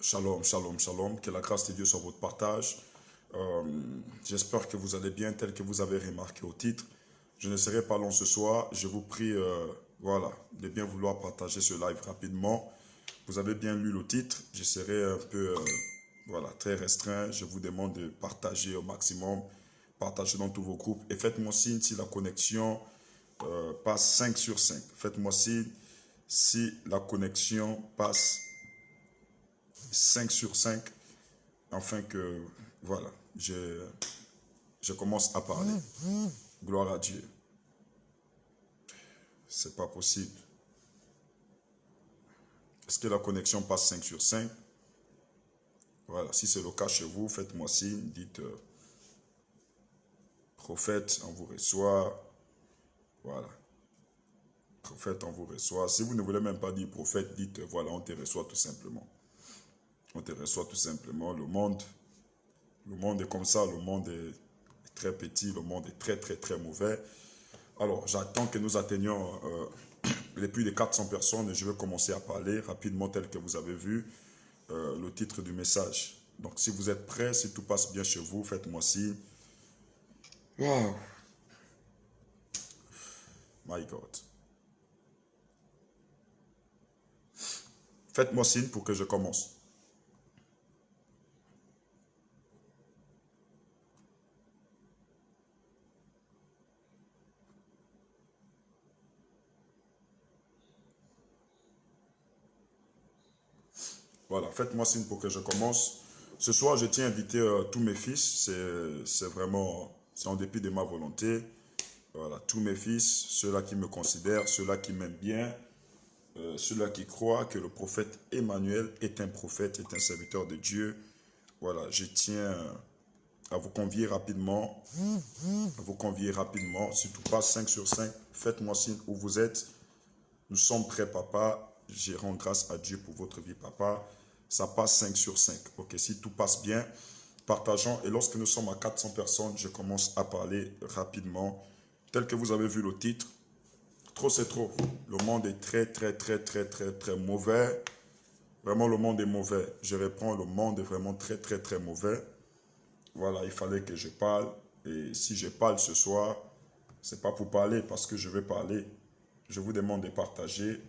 Shalom, shalom, shalom. Que la grâce de Dieu soit votre partage. J'espère que vous allez bien, tel que vous avez remarqué au titre. Je ne serai pas long ce soir. Je vous prie, voilà, de bien vouloir partager ce live rapidement. Vous avez bien lu le titre. Je serai un peu, voilà, très restreint. Je vous demande de partager au maximum. Partagez dans tous vos groupes. Et faites-moi signe si la connexion passe 5 sur 5. Faites-moi signe si la connexion passe 5 sur 5, afin que, voilà, je commence à parler. Gloire à Dieu. C'est pas possible. Est-ce que la connexion passe 5 sur 5? Voilà, si c'est le cas chez vous, faites-moi signe, dites prophète, on vous reçoit. Voilà. Prophète, on vous reçoit. Si vous ne voulez même pas dire prophète, dites voilà, on te reçoit tout simplement. On te reçoit tout simplement. Le monde est comme ça, le monde est très petit, le monde est très très très mauvais. Alors, j'attends que nous atteignions les plus de 400 personnes et je vais commencer à parler rapidement tel que vous avez vu le titre du message. Donc, si vous êtes prêts, si tout passe bien chez vous, faites-moi signe. Wow. My God. Faites-moi signe pour que je commence. Voilà, faites-moi signe pour que je commence. Ce soir, je tiens à inviter tous mes fils. C'est vraiment, c'est en dépit de ma volonté. Voilà, tous mes fils, ceux-là qui me considèrent, ceux-là qui m'aiment bien, ceux-là qui croient que le prophète Emmanuel est un prophète, est un serviteur de Dieu. Voilà, je tiens à vous convier rapidement, si tout passe 5 sur 5, faites-moi signe où vous êtes. Nous sommes prêts, papa. Je rends grâce à Dieu pour votre vie, papa. Ça passe 5 sur 5. Ok, si tout passe bien, partageons. Et lorsque nous sommes à 400 personnes, je commence à parler rapidement. Tel que vous avez vu le titre, trop c'est trop. Le monde est très, très, très, très, très, très mauvais. Vraiment, le monde est mauvais. Je reprends, le monde est vraiment très, très, très mauvais. Voilà, il fallait que je parle. Et si je parle ce soir, c'est pas pour parler, parce que je vais parler. Je vous demande de partager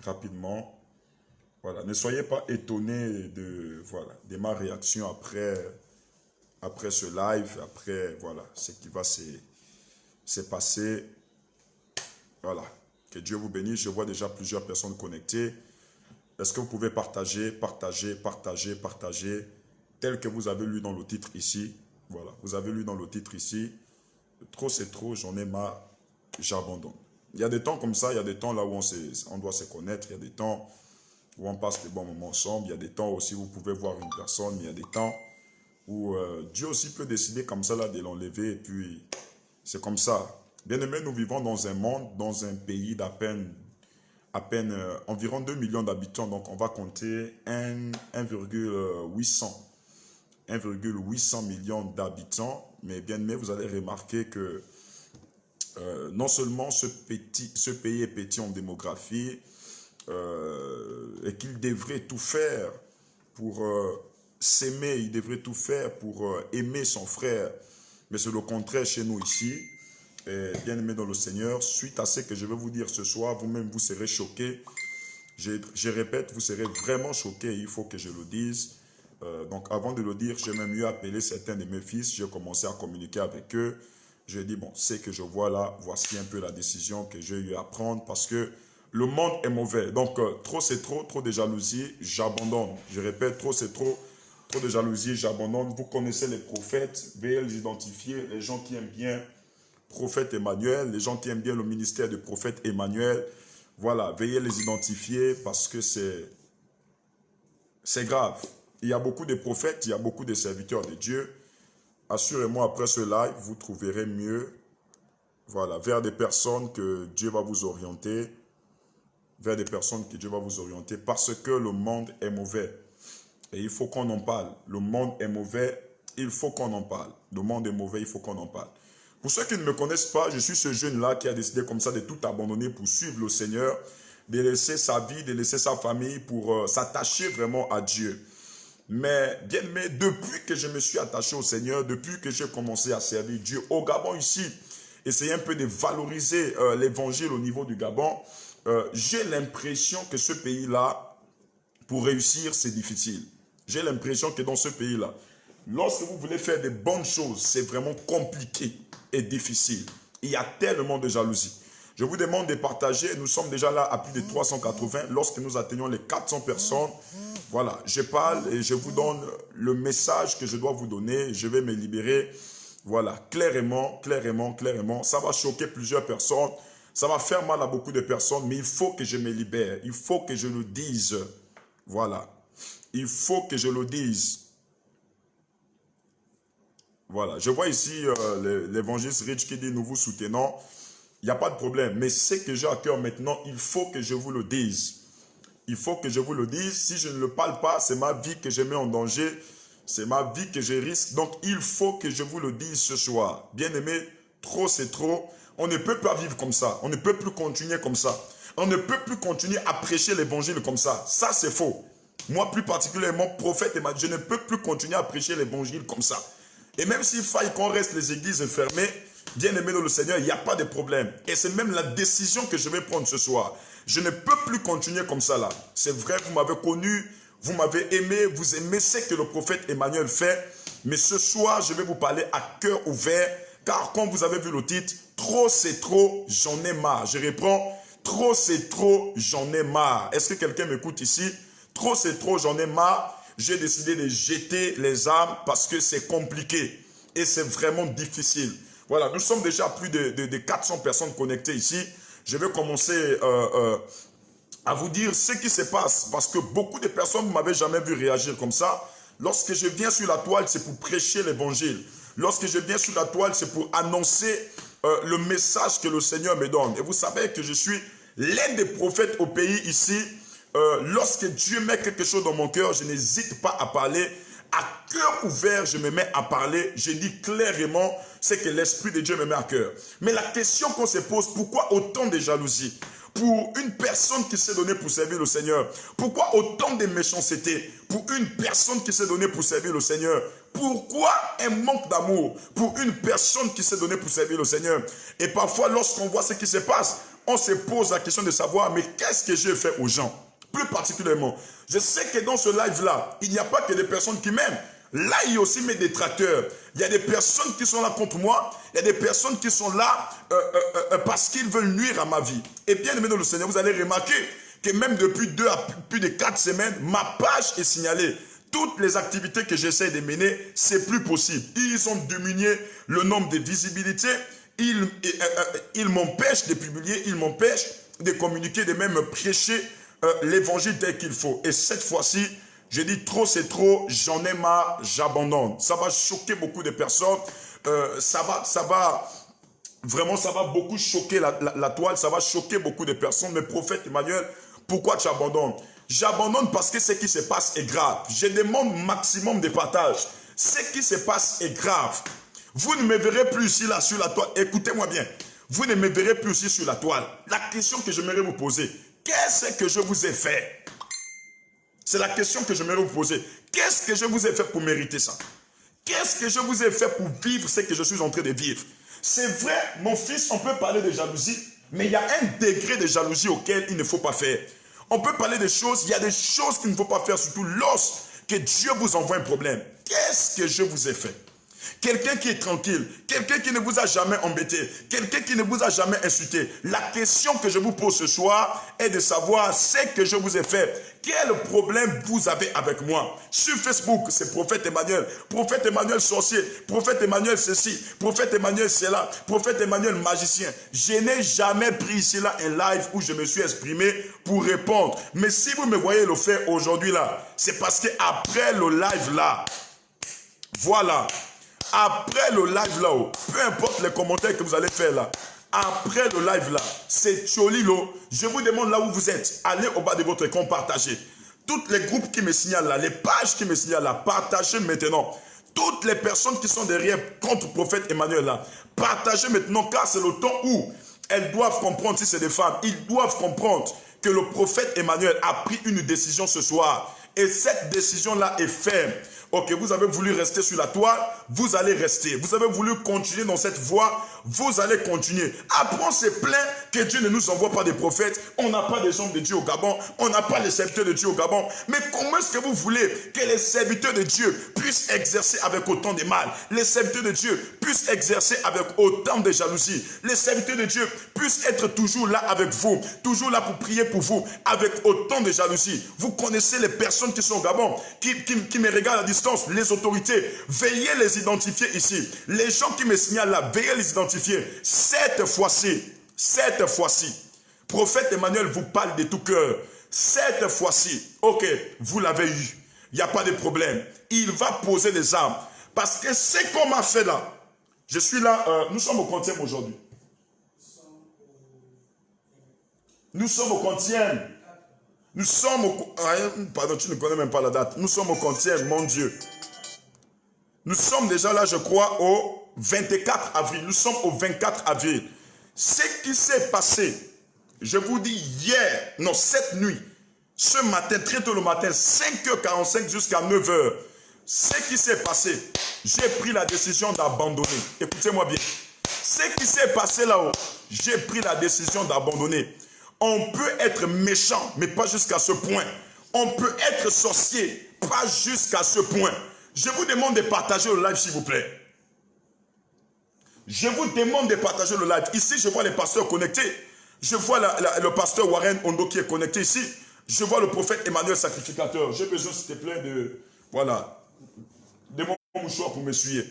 rapidement. Voilà, ne soyez pas étonnés de ma réaction après ce live, après voilà, ce qui va se passer. Voilà, que Dieu vous bénisse. Je vois déjà plusieurs personnes connectées. Est-ce que vous pouvez partager, tel que vous avez lu dans le titre ici. Voilà, vous avez lu dans le titre ici. Trop c'est trop, j'en ai marre, j'abandonne. Il y a des temps comme ça, il y a des temps là où on doit se connaître, il y a des temps où on passe des bons moments ensemble, il y a des temps aussi où vous pouvez voir une personne, mais il y a des temps où Dieu aussi peut décider comme ça là de l'enlever et puis c'est comme ça. Bien aimé, nous vivons dans un monde, dans un pays d'à peine environ 2 millions d'habitants, donc on va compter 1,800 millions d'habitants, mais bien aimé, vous allez remarquer que non seulement ce pays est petit en démographie, et qu'il devrait tout faire pour s'aimer, il devrait tout faire pour aimer son frère, mais c'est le contraire chez nous ici. Et bien aimé dans le Seigneur, suite à ce que je vais vous dire ce soir, vous-même vous serez choqués. Je répète, vous serez vraiment choqués, il faut que je le dise. Donc avant de le dire, j'ai même mieux appelé certains de mes fils, j'ai commencé à communiquer avec eux. J'ai dit, bon, ce que je vois là, voici un peu la décision que j'ai eu à prendre parce que le monde est mauvais. Donc trop c'est trop, trop de jalousie, j'abandonne. Je répète, trop c'est trop, trop de jalousie, j'abandonne. Vous connaissez les prophètes, veuillez les identifier, les gens qui aiment bien prophète Emmanuel, les gens qui aiment bien le ministère du prophète Emmanuel, voilà, veuillez les identifier parce que c'est grave. Il y a beaucoup de prophètes, il y a beaucoup de serviteurs de Dieu. Assurez-moi, après ce live, vous trouverez mieux, voilà, vers des personnes que Dieu va vous orienter, parce que le monde est mauvais. Et il faut qu'on en parle. Le monde est mauvais, il faut qu'on en parle. Le monde est mauvais, il faut qu'on en parle. Pour ceux qui ne me connaissent pas, je suis ce jeune-là qui a décidé comme ça de tout abandonner pour suivre le Seigneur, de laisser sa vie, de laisser sa famille pour s'attacher vraiment à Dieu. Mais bien aimé, depuis que je me suis attaché au Seigneur, depuis que j'ai commencé à servir Dieu au Gabon ici, essayer un peu de valoriser l'évangile au niveau du Gabon, j'ai l'impression que ce pays-là, pour réussir, c'est difficile. J'ai l'impression que dans ce pays-là, lorsque vous voulez faire de bonnes choses, c'est vraiment compliqué et difficile. Il y a tellement de jalousie. Je vous demande de partager. Nous sommes déjà là à plus de 380. Lorsque nous atteignons les 400 personnes, voilà, je parle et je vous donne le message que je dois vous donner. Je vais me libérer, voilà, clairement. Ça va choquer plusieurs personnes. Ça va faire mal à beaucoup de personnes, mais il faut que je me libère. Il faut que je le dise. Voilà. Il faut que je le dise. Voilà, je vois ici l'évangéliste Rich qui dit « Nous vous soutenons ». Il n'y a pas de problème. Mais ce que j'ai à cœur maintenant, il faut que je vous le dise. Il faut que je vous le dise. Si je ne le parle pas, c'est ma vie que je mets en danger. C'est ma vie que je risque. Donc, il faut que je vous le dise ce soir. Bien-aimé, trop c'est trop. On ne peut pas vivre comme ça. On ne peut plus continuer comme ça. On ne peut plus continuer à prêcher l'évangile comme ça. Ça, c'est faux. Moi, plus particulièrement, prophète, je ne peux plus continuer à prêcher l'évangile comme ça. Et même s'il faille qu'on reste les églises fermées, bien aimé dans le Seigneur, il n'y a pas de problème. Et c'est même la décision que je vais prendre ce soir. Je ne peux plus continuer comme ça là. C'est vrai, vous m'avez connu, vous m'avez aimé, vous aimez ce que le prophète Emmanuel fait. Mais ce soir, je vais vous parler à cœur ouvert. Car comme vous avez vu le titre, trop c'est trop, j'en ai marre. Je reprends, trop c'est trop, j'en ai marre. Est-ce que quelqu'un m'écoute ici? Trop c'est trop, j'en ai marre. J'ai décidé de jeter les armes parce que c'est compliqué et c'est vraiment difficile. Voilà, nous sommes déjà à plus de 400 personnes connectées ici. Je vais commencer à vous dire ce qui se passe parce que beaucoup de personnes ne m'avaient jamais vu réagir comme ça. Lorsque je viens sur la toile, c'est pour prêcher l'évangile. Lorsque je viens sur la toile, c'est pour annoncer le message que le Seigneur me donne. Et vous savez que je suis l'un des prophètes au pays ici. Lorsque Dieu met quelque chose dans mon cœur, je n'hésite pas à parler. À cœur ouvert, je me mets à parler. Je dis clairement ce que l'Esprit de Dieu me met à cœur. Mais la question qu'on se pose, pourquoi autant de jalousie? Pour une personne qui s'est donnée pour servir le Seigneur. Pourquoi autant de méchanceté? Pour une personne qui s'est donnée pour servir le Seigneur. Pourquoi un manque d'amour? Pour une personne qui s'est donnée pour servir le Seigneur. Et parfois, lorsqu'on voit ce qui se passe, on se pose la question de savoir, mais qu'est-ce que j'ai fait aux gens? Plus particulièrement, je sais que dans ce live-là, il n'y a pas que des personnes qui m'aiment. Là, il y a aussi mes détracteurs. Il y a des personnes qui sont là contre moi. Il y a des personnes qui sont là parce qu'ils veulent nuire à ma vie. Et bien aimé dans le Seigneur, vous allez remarquer que même depuis 2 à plus de 4 semaines, ma page est signalée. Toutes les activités que j'essaie de mener, c'est plus possible. Ils ont diminué le nombre de visibilités. Ils m'empêchent de publier, ils m'empêchent de communiquer, de même prêcher l'évangile tel qu'il faut. Et cette fois-ci, je dis trop c'est trop, j'en ai marre, j'abandonne. Ça va choquer beaucoup de personnes. Vraiment, ça va beaucoup choquer la toile, ça va choquer beaucoup de personnes. Mais prophète Emmanuel, pourquoi tu abandonnes? J'abandonne parce que ce qui se passe est grave. Je demande maximum de partage. Ce qui se passe est grave. Vous ne me verrez plus ici, là, sur la toile. Écoutez-moi bien. Vous ne me verrez plus ici sur la toile. La question que j'aimerais vous poser, qu'est-ce que je vous ai fait? C'est la question que j'aimerais vous poser. Qu'est-ce que je vous ai fait pour mériter ça? Qu'est-ce que je vous ai fait pour vivre ce que je suis en train de vivre? C'est vrai, mon fils, on peut parler de jalousie, mais il y a un degré de jalousie auquel il ne faut pas faire. On peut parler de choses, il y a des choses qu'il ne faut pas faire, surtout lorsque Dieu vous envoie un problème. Qu'est-ce que je vous ai fait? Quelqu'un qui est tranquille, quelqu'un qui ne vous a jamais embêté, quelqu'un qui ne vous a jamais insulté. La question que je vous pose ce soir est de savoir ce que je vous ai fait. Quel problème vous avez avec moi? Sur Facebook, c'est prophète Emmanuel sorcier, prophète Emmanuel ceci, prophète Emmanuel cela, prophète Emmanuel magicien. Je n'ai jamais pris ici là un live où je me suis exprimé pour répondre. Mais si vous me voyez le faire aujourd'hui là, c'est parce que après le live là, voilà. Après le live là-haut, peu importe les commentaires que vous allez faire là, après le live là, c'est Cholilo. Je vous demande là où vous êtes, allez au bas de votre écran, partagez. Tous les groupes qui me signalent là, les pages qui me signalent là, partagez maintenant. Toutes les personnes qui sont derrière contre le prophète Emmanuel là, partagez maintenant car c'est le temps où elles doivent comprendre, si c'est des femmes, ils doivent comprendre que le prophète Emmanuel a pris une décision ce soir. Et cette décision-là est ferme. Ok, vous avez voulu rester sur la toile, vous allez rester. Vous avez voulu continuer dans cette voie, vous allez continuer. Après, on se plaint que Dieu ne nous envoie pas des prophètes. On n'a pas des hommes de Dieu au Gabon. On n'a pas les serviteurs de Dieu au Gabon. Mais comment est-ce que vous voulez que les serviteurs de Dieu puissent exercer avec autant de mal? Les serviteurs de Dieu puissent exercer avec autant de jalousie. Les serviteurs de Dieu puissent être toujours là avec vous. Toujours là pour prier pour vous. Avec autant de jalousie. Vous connaissez les personnes qui sont au Gabon, qui me regardent à distance. Les autorités, veillez les identifier ici. Les gens qui me signalent là, veillez les identifier. Cette fois-ci, prophète Emmanuel vous parle de tout cœur. Cette fois-ci, ok, vous l'avez eu. Il n'y a pas de problème. Il va poser les armes. Parce que c'est qu'on m'a fait là. Je suis là, nous sommes au 30e aujourd'hui. Nous sommes au 30e. Nous sommes au... Pardon, tu ne connais même pas la date. Nous sommes au 30e, mon Dieu. Nous sommes déjà là, je crois, au 24 avril. Nous sommes au 24 avril. Ce qui s'est passé, je vous dis hier, non, cette nuit, ce matin, très tôt le matin, 5h45 jusqu'à 9h, ce qui s'est passé, j'ai pris la décision d'abandonner. Écoutez-moi bien. Ce qui s'est passé là-haut, j'ai pris la décision d'abandonner. On peut être méchant, mais pas jusqu'à ce point. On peut être sorcier, pas jusqu'à ce point. Je vous demande de partager le live, s'il vous plaît. Je vous demande de partager le live. Ici, je vois les pasteurs connectés. Je vois le pasteur Warren Ondo qui est connecté ici. Je vois le prophète Emmanuel sacrificateur. J'ai besoin, s'il te plaît, de mon mouchoir pour m'essuyer.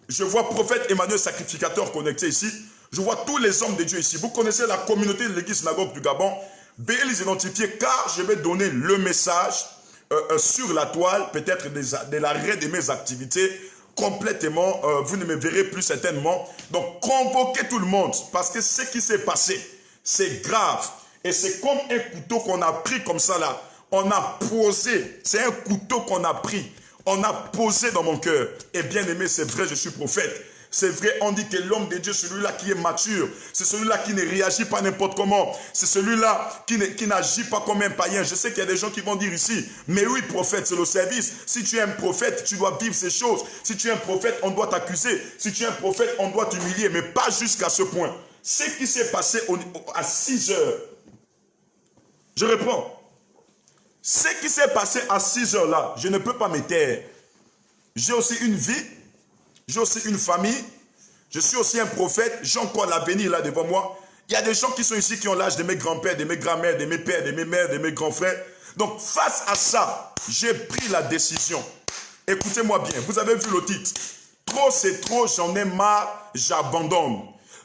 Je vois prophète Emmanuel sacrificateur connecté ici. Je vois tous les hommes de Dieu ici. Vous connaissez la communauté de l'église synagogue du Gabon. Veuillez les identifier car je vais donner le message sur la toile, peut-être de l'arrêt de mes activités complètement. Vous ne me verrez plus certainement. Donc convoquez tout le monde parce que ce qui s'est passé, c'est grave. Et c'est comme un couteau qu'on a pris comme ça là. On a posé. C'est un couteau qu'on a pris. On a posé dans mon cœur. Et bien aimé, c'est vrai, je suis prophète. C'est vrai, on dit que l'homme de Dieu, celui-là qui est mature, c'est celui-là qui ne réagit pas n'importe comment. C'est celui-là qui n'agit pas comme un païen. Je sais qu'il y a des gens qui vont dire ici, mais oui, prophète, c'est le service. Si tu es un prophète, tu dois vivre ces choses. Si tu es un prophète, on doit t'accuser. Si tu es un prophète, on doit t'humilier, mais pas jusqu'à ce point. Ce qui s'est passé à 6 heures, je réponds. Ce qui s'est passé à 6 heures là, je ne peux pas me taire. J'ai aussi une vie. J'ai aussi une famille, je suis aussi un prophète, j'ai encore l'avenir là devant moi. Il y a des gens qui sont ici qui ont l'âge de mes grands-pères, de mes grands-mères, de mes pères, de mes mères, de mes grands frères. Donc face à ça, j'ai pris la décision. Écoutez-moi bien, vous avez vu le titre. Trop c'est trop, j'en ai marre, j'abandonne.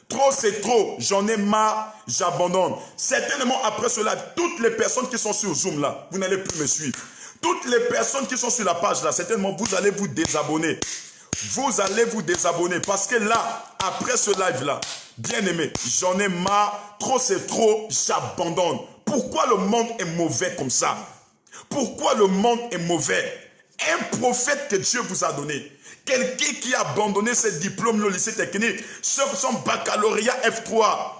Trop c'est trop, j'en ai marre, j'abandonne. Certainement après cela, toutes les personnes qui sont sur Zoom là, vous n'allez plus me suivre. Toutes les personnes qui sont sur la page là, certainement vous allez vous désabonner. Vous allez vous désabonner parce que là, après ce live là, bien aimé, j'en ai marre, trop c'est trop, j'abandonne. Pourquoi le monde est mauvais comme ça? Pourquoi le monde est mauvais? Un prophète que Dieu vous a donné, quelqu'un qui a abandonné ses diplômes au lycée technique, son baccalauréat F3,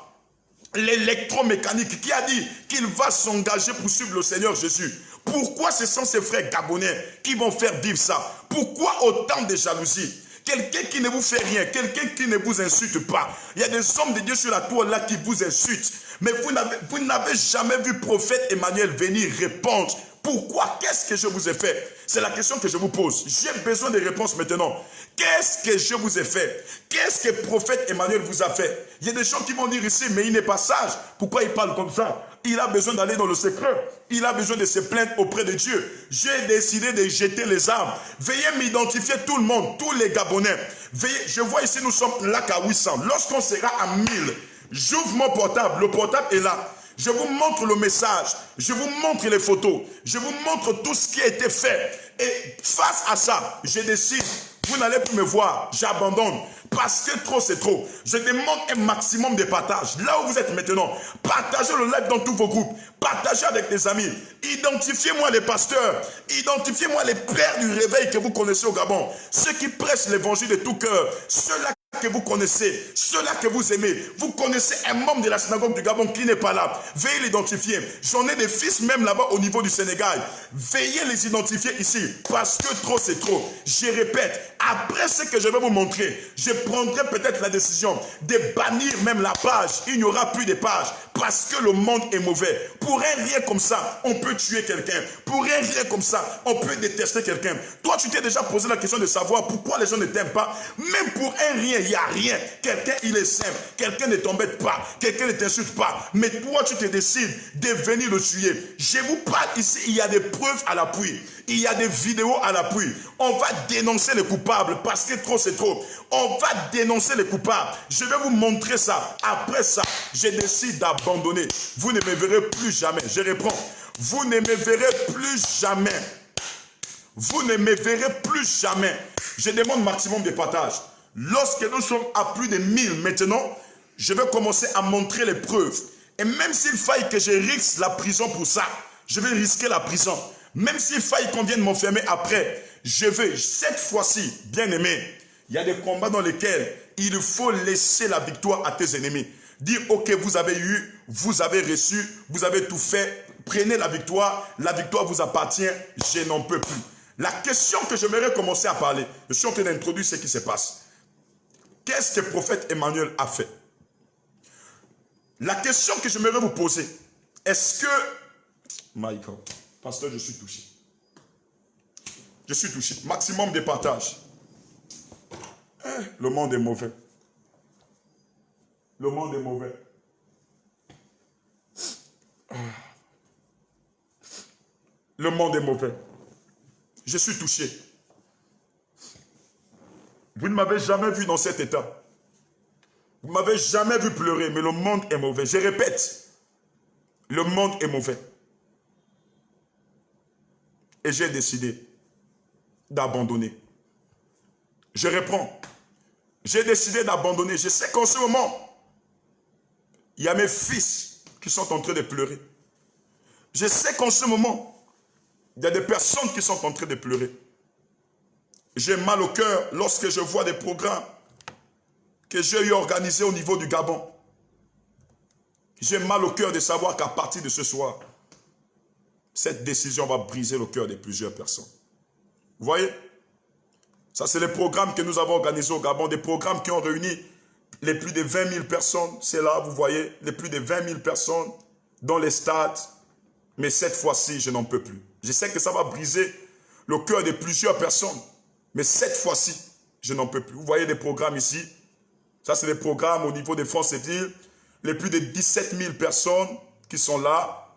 l'électromécanique, qui a dit qu'il va s'engager pour suivre le Seigneur Jésus. Pourquoi ce sont ses frères gabonais qui vont faire vivre ça? Pourquoi autant de jalousie? Quelqu'un qui ne vous fait rien, quelqu'un qui ne vous insulte pas. Il y a des hommes de Dieu sur la tour là qui vous insultent. Mais vous n'avez jamais vu prophète Emmanuel venir répondre. Pourquoi? Qu'est-ce que je vous ai fait? C'est la question que je vous pose. J'ai besoin de réponses maintenant. Qu'est-ce que je vous ai fait? Qu'est-ce que prophète Emmanuel vous a fait? Il y a des gens qui vont dire ici, mais il n'est pas sage. Pourquoi il parle comme ça? Il a besoin d'aller dans le secret. Il a besoin de se plaindre auprès de Dieu. J'ai décidé de jeter les armes. Veuillez m'identifier tout le monde, tous les Gabonais. Veuillez, je vois ici, nous sommes là qu'à 800. Lorsqu'on sera à 1000, j'ouvre mon portable. Le portable est là. Je vous montre le message, je vous montre les photos, je vous montre tout ce qui a été fait. Et face à ça, je décide, vous n'allez plus me voir, j'abandonne. Parce que trop c'est trop. Je demande un maximum de partage. Là où vous êtes maintenant, partagez le live dans tous vos groupes. Partagez avec des amis. Identifiez-moi les pasteurs. Identifiez-moi les pères du réveil que vous connaissez au Gabon. Ceux qui prêchent l'évangile de tout cœur. Ceux-là que vous connaissez, ceux-là que vous aimez. Vous connaissez un membre de la synagogue du Gabon qui n'est pas là. Veuillez l'identifier. J'en ai des fils même là-bas au niveau du Sénégal. Veuillez les identifier ici. Parce que trop c'est trop. Je répète, après ce que je vais vous montrer, je prendrai peut-être la décision de bannir même la page. Il n'y aura plus de pages. Parce que le monde est mauvais. Pour un rien comme ça, on peut tuer quelqu'un. Pour un rien comme ça, on peut détester quelqu'un. Toi, tu t'es déjà posé la question de savoir pourquoi les gens ne t'aiment pas. Même pour un rien, il n'y a rien. Quelqu'un, il est simple. Quelqu'un ne t'embête pas. Quelqu'un ne t'insulte pas. Mais toi, tu te décides de venir le tuer. Je vous parle ici, il y a des preuves à l'appui. Il y a des vidéos à l'appui. On va dénoncer les coupables parce que trop c'est trop. On va dénoncer les coupables. Je vais vous montrer ça. Après ça, je décide d'abandonner. Vous ne me verrez plus jamais. Je reprends. Vous ne me verrez plus jamais. Vous ne me verrez plus jamais. Je demande maximum de partage. Lorsque nous sommes à plus de 1000 maintenant, je vais commencer à montrer les preuves. Et même s'il faille que je risque la prison pour ça, je vais risquer la prison. Même s'il faille qu'on vienne m'enfermer après, je vais, cette fois-ci, bien aimé, il y a des combats dans lesquels il faut laisser la victoire à tes ennemis. Dire, ok, vous avez eu, vous avez reçu, vous avez tout fait, prenez la victoire vous appartient, je n'en peux plus. La question que j'aimerais commencer à parler, je suis en train d'introduire ce qui se passe. Qu'est-ce que le prophète Emmanuel a fait? La question que j'aimerais vous poser, est-ce que... Michael, pasteur, je suis touché. Je suis touché. Maximum de partage. Le monde est mauvais. Le monde est mauvais. Le monde est mauvais. Je suis touché. Vous ne m'avez jamais vu dans cet état. Vous ne m'avez jamais vu pleurer, mais le monde est mauvais. Je répète, le monde est mauvais. Et j'ai décidé d'abandonner. Je reprends. J'ai décidé d'abandonner. Je sais qu'en ce moment, il y a mes fils qui sont en train de pleurer. Je sais qu'en ce moment, il y a des personnes qui sont en train de pleurer. J'ai mal au cœur lorsque je vois des programmes que j'ai eu organisés au niveau du Gabon. J'ai mal au cœur de savoir qu'à partir de ce soir, cette décision va briser le cœur de plusieurs personnes. Vous voyez? Ça, c'est les programmes que nous avons organisés au Gabon, des programmes qui ont réuni les plus de 20 000 personnes. C'est là, vous voyez, les plus de 20 000 personnes dans les stades. Mais cette fois-ci, je n'en peux plus. Je sais que ça va briser le cœur de plusieurs personnes. Mais cette fois-ci, je n'en peux plus. Vous voyez des programmes ici. Ça, c'est des programmes au niveau des France et villes. les plus de 17 000 personnes qui sont là.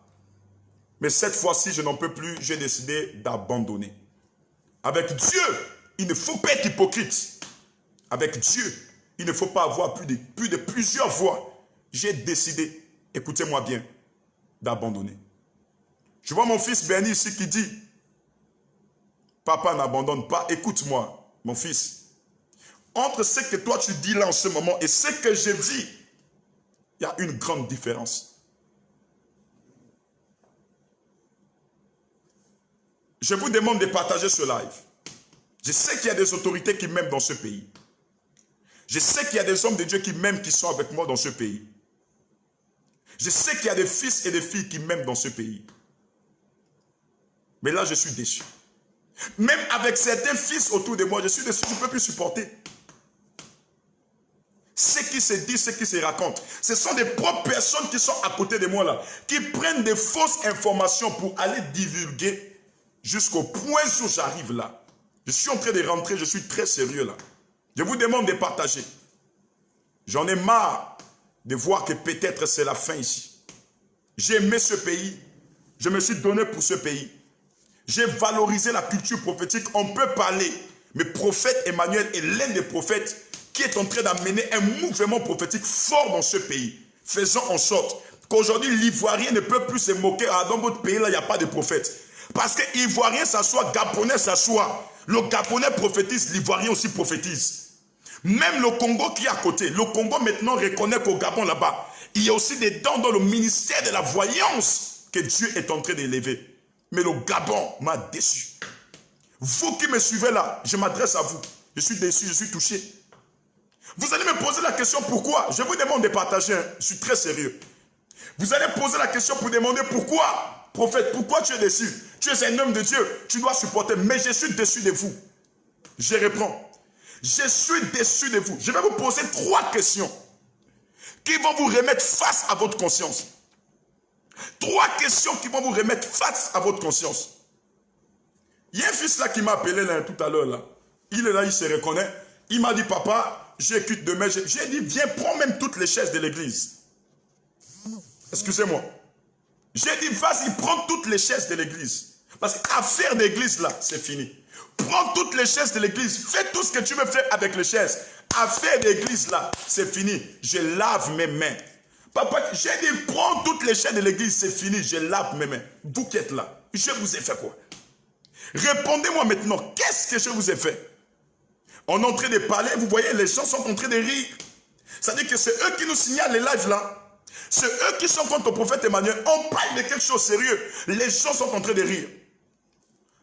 Mais cette fois-ci, je n'en peux plus. J'ai décidé d'abandonner. Avec Dieu, il ne faut pas être hypocrite. Avec Dieu, il ne faut pas avoir plus de plusieurs voix. J'ai décidé, écoutez-moi bien, d'abandonner. Je vois mon fils Bernie ici qui dit, papa n'abandonne pas, écoute-moi, mon fils. Entre ce que toi tu dis là en ce moment et ce que je vis, il y a une grande différence. Je vous demande de partager ce live. Je sais qu'il y a des autorités qui m'aiment dans ce pays. Je sais qu'il y a des hommes de Dieu qui m'aiment, qui sont avec moi dans ce pays. Je sais qu'il y a des fils et des filles qui m'aiment dans ce pays. Mais là, je suis déçu. Même avec certains fils autour de moi, je suis déçu, je ne peux plus supporter. Ce qui se dit, ce qui se raconte, ce sont des propres personnes qui sont à côté de moi là, qui prennent des fausses informations pour aller divulguer jusqu'au point où j'arrive là. Je suis en train de rentrer, je suis très sérieux là. Je vous demande de partager. J'en ai marre de voir que peut-être c'est la fin ici. J'ai aimé ce pays, je me suis donné pour ce pays. J'ai valorisé la culture prophétique, on peut parler. Mais prophète Emmanuel est l'un des prophètes qui est en train d'amener un mouvement prophétique fort dans ce pays. Faisons en sorte qu'aujourd'hui, l'Ivoirien ne peut plus se moquer. Ah, dans votre pays, là, il n'y a pas de prophète. Parce que l'Ivoirien s'assoit, Gabonais s'assoit. Le Gabonais prophétise, l'Ivoirien aussi prophétise. Même le Congo qui est à côté, le Congo maintenant reconnaît qu'au Gabon là-bas, il y a aussi des dons dans le ministère de la voyance que Dieu est en train d'élever. Mais le Gabon m'a déçu. Vous qui me suivez là, je m'adresse à vous. Je suis déçu, je suis touché. Vous allez me poser la question pourquoi. Je vous demande de partager, hein. Je suis très sérieux. Vous allez poser la question pour demander pourquoi. Prophète, pourquoi tu es déçu? Tu es un homme de Dieu, tu dois supporter. Mais je suis déçu de vous. Je réponds. Je suis déçu de vous. Je vais vous poser 3 questions qui vont vous remettre face à votre conscience. 3 questions qui vont vous remettre face à votre conscience. Il y a un fils là qui m'a appelé là, tout à l'heure. Là. Il est là, il se reconnaît. Il m'a dit, papa, j'écoute demain. J'ai dit, viens, prends même toutes les chaises de l'église. Excusez-moi. J'ai dit, vas-y, prends toutes les chaises de l'église. Parce qu'affaire d'église là, c'est fini. Prends toutes les chaises de l'église. Fais tout ce que tu veux faire avec les chaises. Affaire d'église là, c'est fini. Je lave mes mains. Papa, j'ai dit, prends toutes les chaises de l'église, c'est fini. Je lave mes mains. Vous qui êtes là, je vous ai fait quoi? Répondez-moi maintenant, qu'est-ce que je vous ai fait? On est en train de parler, vous voyez, les gens sont en train de rire. C'est-à-dire que c'est eux qui nous signalent les lives là. C'est eux qui sont contre le prophète Emmanuel. On parle de quelque chose de sérieux. Les gens sont en train de rire.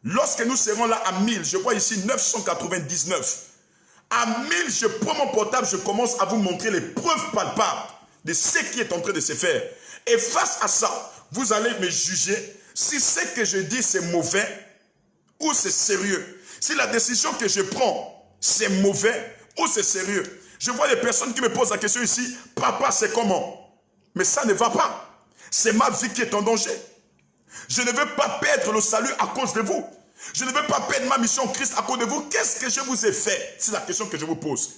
Lorsque nous serons là à 1000, je vois ici 999. À 1000, je prends mon portable, je commence à vous montrer les preuves palpables de ce qui est en train de se faire. Et face à ça, vous allez me juger si ce que je dis c'est mauvais ou c'est sérieux. Si la décision que je prends, c'est mauvais ou c'est sérieux. Je vois des personnes qui me posent la question ici, papa, c'est comment? Mais ça ne va pas. C'est ma vie qui est en danger. Je ne veux pas perdre le salut à cause de vous. Je ne veux pas perdre ma mission en Christ à cause de vous. Qu'est-ce que je vous ai fait? C'est la question que je vous pose.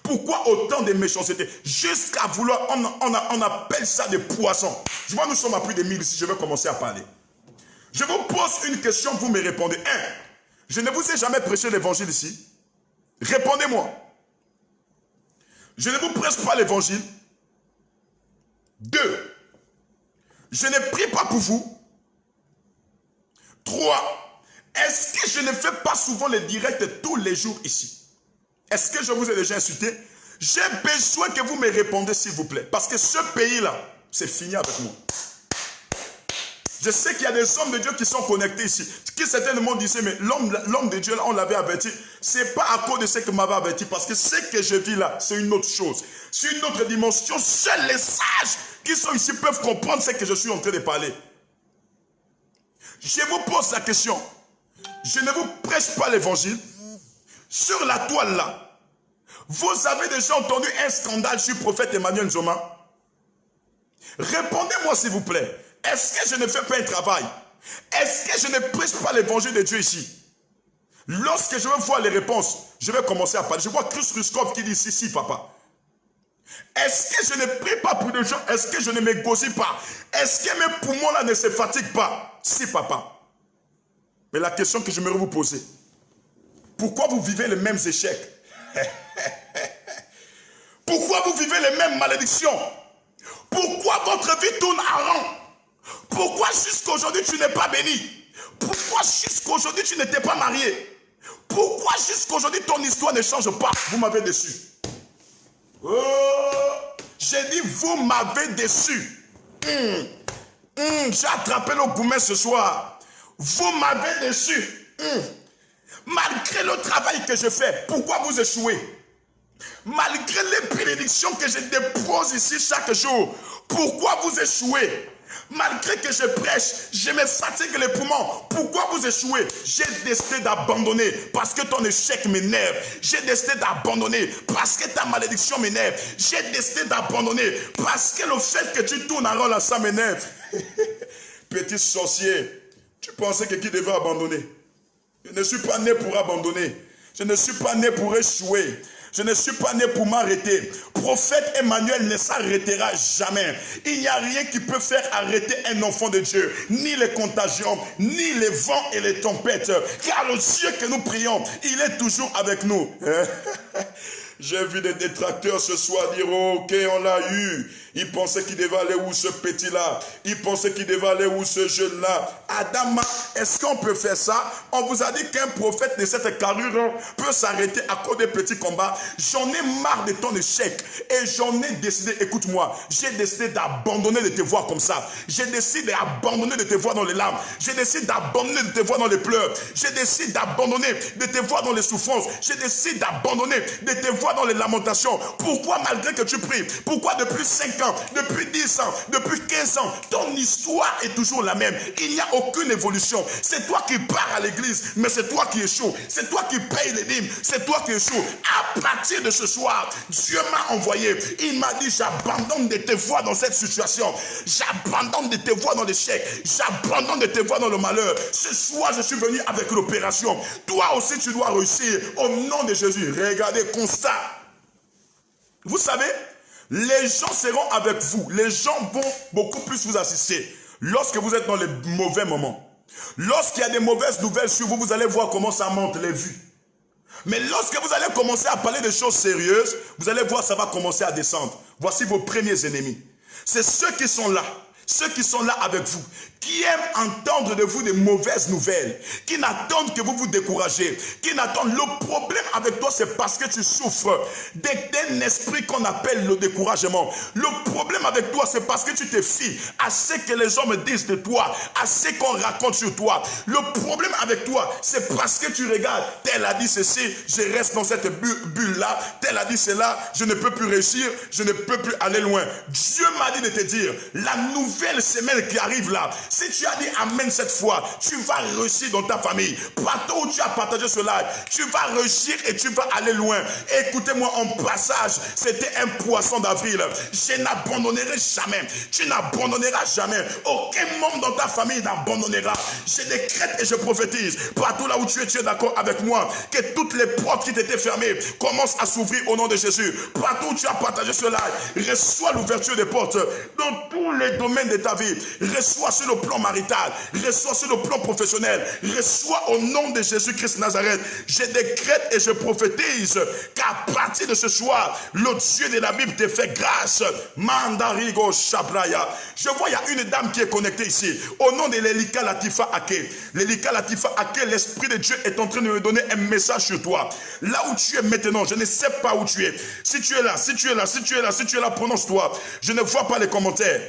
Pourquoi autant de méchanceté? Jusqu'à vouloir, on appelle ça des poissons. Je vois, nous sommes à plus de 1000 ici, je vais commencer à parler. Je vous pose une question, vous me répondez. 1. Je ne vous ai jamais prêché l'évangile ici. Répondez-moi. Je ne vous prêche pas l'évangile. 2. Je ne prie pas pour vous. 3. Est-ce que je ne fais pas souvent les directs tous les jours ici? Est-ce que je vous ai déjà insulté? J'ai besoin que vous me répondez s'il vous plaît. Parce que ce pays-là, c'est fini avec moi. Je sais qu'il y a des hommes de Dieu qui sont connectés ici. Qui certainement disaient, mais l'homme de Dieu, là, on l'avait averti. Ce n'est pas à cause de ce que m'avait averti. Parce que ce que je vis là, c'est une autre chose. C'est une autre dimension. Seuls les sages qui sont ici peuvent comprendre ce que je suis en train de parler. Je vous pose la question. Je ne vous prêche pas l'évangile. Sur la toile là, vous avez déjà entendu un scandale sur le prophète Emmanuel Nzoma? Répondez-moi s'il vous plaît. Est-ce que je ne fais pas un travail? Est-ce que je ne prêche pas l'évangile de Dieu ici? Lorsque je vais voir les réponses, je vais commencer à parler. Je vois Chris Ruskov qui dit si, papa. Est-ce que je ne prie pas pour des gens? Est-ce que je ne m'égosille pas? Est-ce que mes poumons là ne se fatiguent pas? Si, papa. Mais la question que j'aimerais vous poser, pourquoi vous vivez les mêmes échecs? Pourquoi vous vivez les mêmes malédictions? Pourquoi votre vie tourne en rond? Pourquoi jusqu'à aujourd'hui tu n'es pas béni? Pourquoi jusqu'à aujourd'hui tu n'étais pas marié? Pourquoi jusqu'à aujourd'hui ton histoire ne change pas? Vous m'avez déçu. Oh, j'ai dit vous m'avez déçu. J'ai attrapé le gourmet ce soir. Vous m'avez déçu. Malgré le travail que je fais, pourquoi vous échouez? Malgré les bénédictions que je dépose ici chaque jour, pourquoi vous échouez? Malgré que je prêche, je me fatigue les poumons. Pourquoi vous échouez? J'ai décidé d'abandonner parce que ton échec m'énerve. J'ai décidé d'abandonner parce que ta malédiction m'énerve. J'ai décidé d'abandonner parce que le fait que tu tournes en rond là, ça m'énerve. Petit sorcier, tu pensais que qui devait abandonner? Je ne suis pas né pour abandonner. Je ne suis pas né pour échouer. Je ne suis pas né pour m'arrêter. Prophète Emmanuel ne s'arrêtera jamais. Il n'y a rien qui peut faire arrêter un enfant de Dieu. Ni les contagions, ni les vents et les tempêtes. Car le Dieu que nous prions, il est toujours avec nous. J'ai vu des détracteurs ce soir dire, oh, ok, on l'a eu. Il pensait qu'il devait aller où ce petit-là? Il pensait qu'il devait aller où ce jeune-là? Adama, est-ce qu'on peut faire ça? On vous a dit qu'un prophète de cette carrure peut s'arrêter à cause des petits combats. J'en ai marre de ton échec. Et j'en ai décidé, écoute-moi, j'ai décidé d'abandonner de te voir comme ça. J'ai décidé d'abandonner de te voir dans les larmes. J'ai décidé d'abandonner de te voir dans les pleurs. J'ai décidé d'abandonner de te voir dans les souffrances. J'ai décidé d'abandonner de te voir dans les lamentations. Pourquoi malgré que tu pries? Pourquoi depuis 5 ans, depuis 10 ans, depuis 15 ans, ton histoire est toujours la même? Il n'y a aucune évolution. C'est toi qui pars à l'église, mais c'est toi qui échoues. C'est toi qui payes les dîmes, c'est toi qui échoues. À partir de ce soir, Dieu m'a envoyé. Il m'a dit, j'abandonne de te voir dans cette situation. J'abandonne de te voir dans l'échec. J'abandonne de te voir dans le malheur. Ce soir, je suis venu avec l'opération. Toi aussi, tu dois réussir au nom de Jésus. Regardez, constat. Vous savez, les gens seront avec vous. Les gens vont beaucoup plus vous assister lorsque vous êtes dans les mauvais moments. Lorsqu'il y a des mauvaises nouvelles sur vous, vous allez voir comment ça monte les vues. Mais lorsque vous allez commencer à parler de choses sérieuses, vous allez voir ça va commencer à descendre. Voici vos premiers ennemis. C'est ceux qui sont là. Ceux qui sont là avec vous, qui aiment entendre de vous des mauvaises nouvelles, qui n'attendent que vous vous découragez, qui n'attendent. Le problème avec toi, c'est parce que tu souffres d'un esprit qu'on appelle le découragement. Le problème avec toi, c'est parce que tu te fies à ce que les gens me disent de toi, à ce qu'on raconte sur toi. Le problème avec toi, c'est parce que tu regardes, tel a dit ceci, je reste dans cette bulle-là, tel a dit cela, je ne peux plus réussir, je ne peux plus aller loin. Dieu m'a dit de te dire, la nouvelle semaine qui arrive là, si tu as dit amen cette fois, tu vas réussir dans ta famille. Partout où tu as partagé ce live, tu vas réussir et tu vas aller loin. Écoutez-moi, en passage, c'était un poisson d'avril. Je n'abandonnerai jamais. Tu n'abandonneras jamais. Aucun membre dans ta famille n'abandonnera. Je décrète et je prophétise. Partout là où tu es d'accord avec moi, que toutes les portes qui t'étaient fermées commencent à s'ouvrir au nom de Jésus. Partout où tu as partagé ce live, reçois l'ouverture des portes dans tous les domaines de ta vie. Reçois sur le plan marital, reçois sur le plan professionnel, reçois au nom de Jésus-Christ Nazareth. Je décrète et je prophétise qu'à partir de ce soir, le Dieu de la Bible te fait grâce. Mandarigo Shabraya. Je vois, il y a une dame qui est connectée ici, au nom de l'Elika Latifa Ake. L'Elika Latifa Ake, l'Esprit de Dieu est en train de me donner un message sur toi. Là où tu es maintenant, je ne sais pas où tu es. Si tu es là, si tu es là, si tu es là, si tu es là, prononce-toi. Je ne vois pas les commentaires.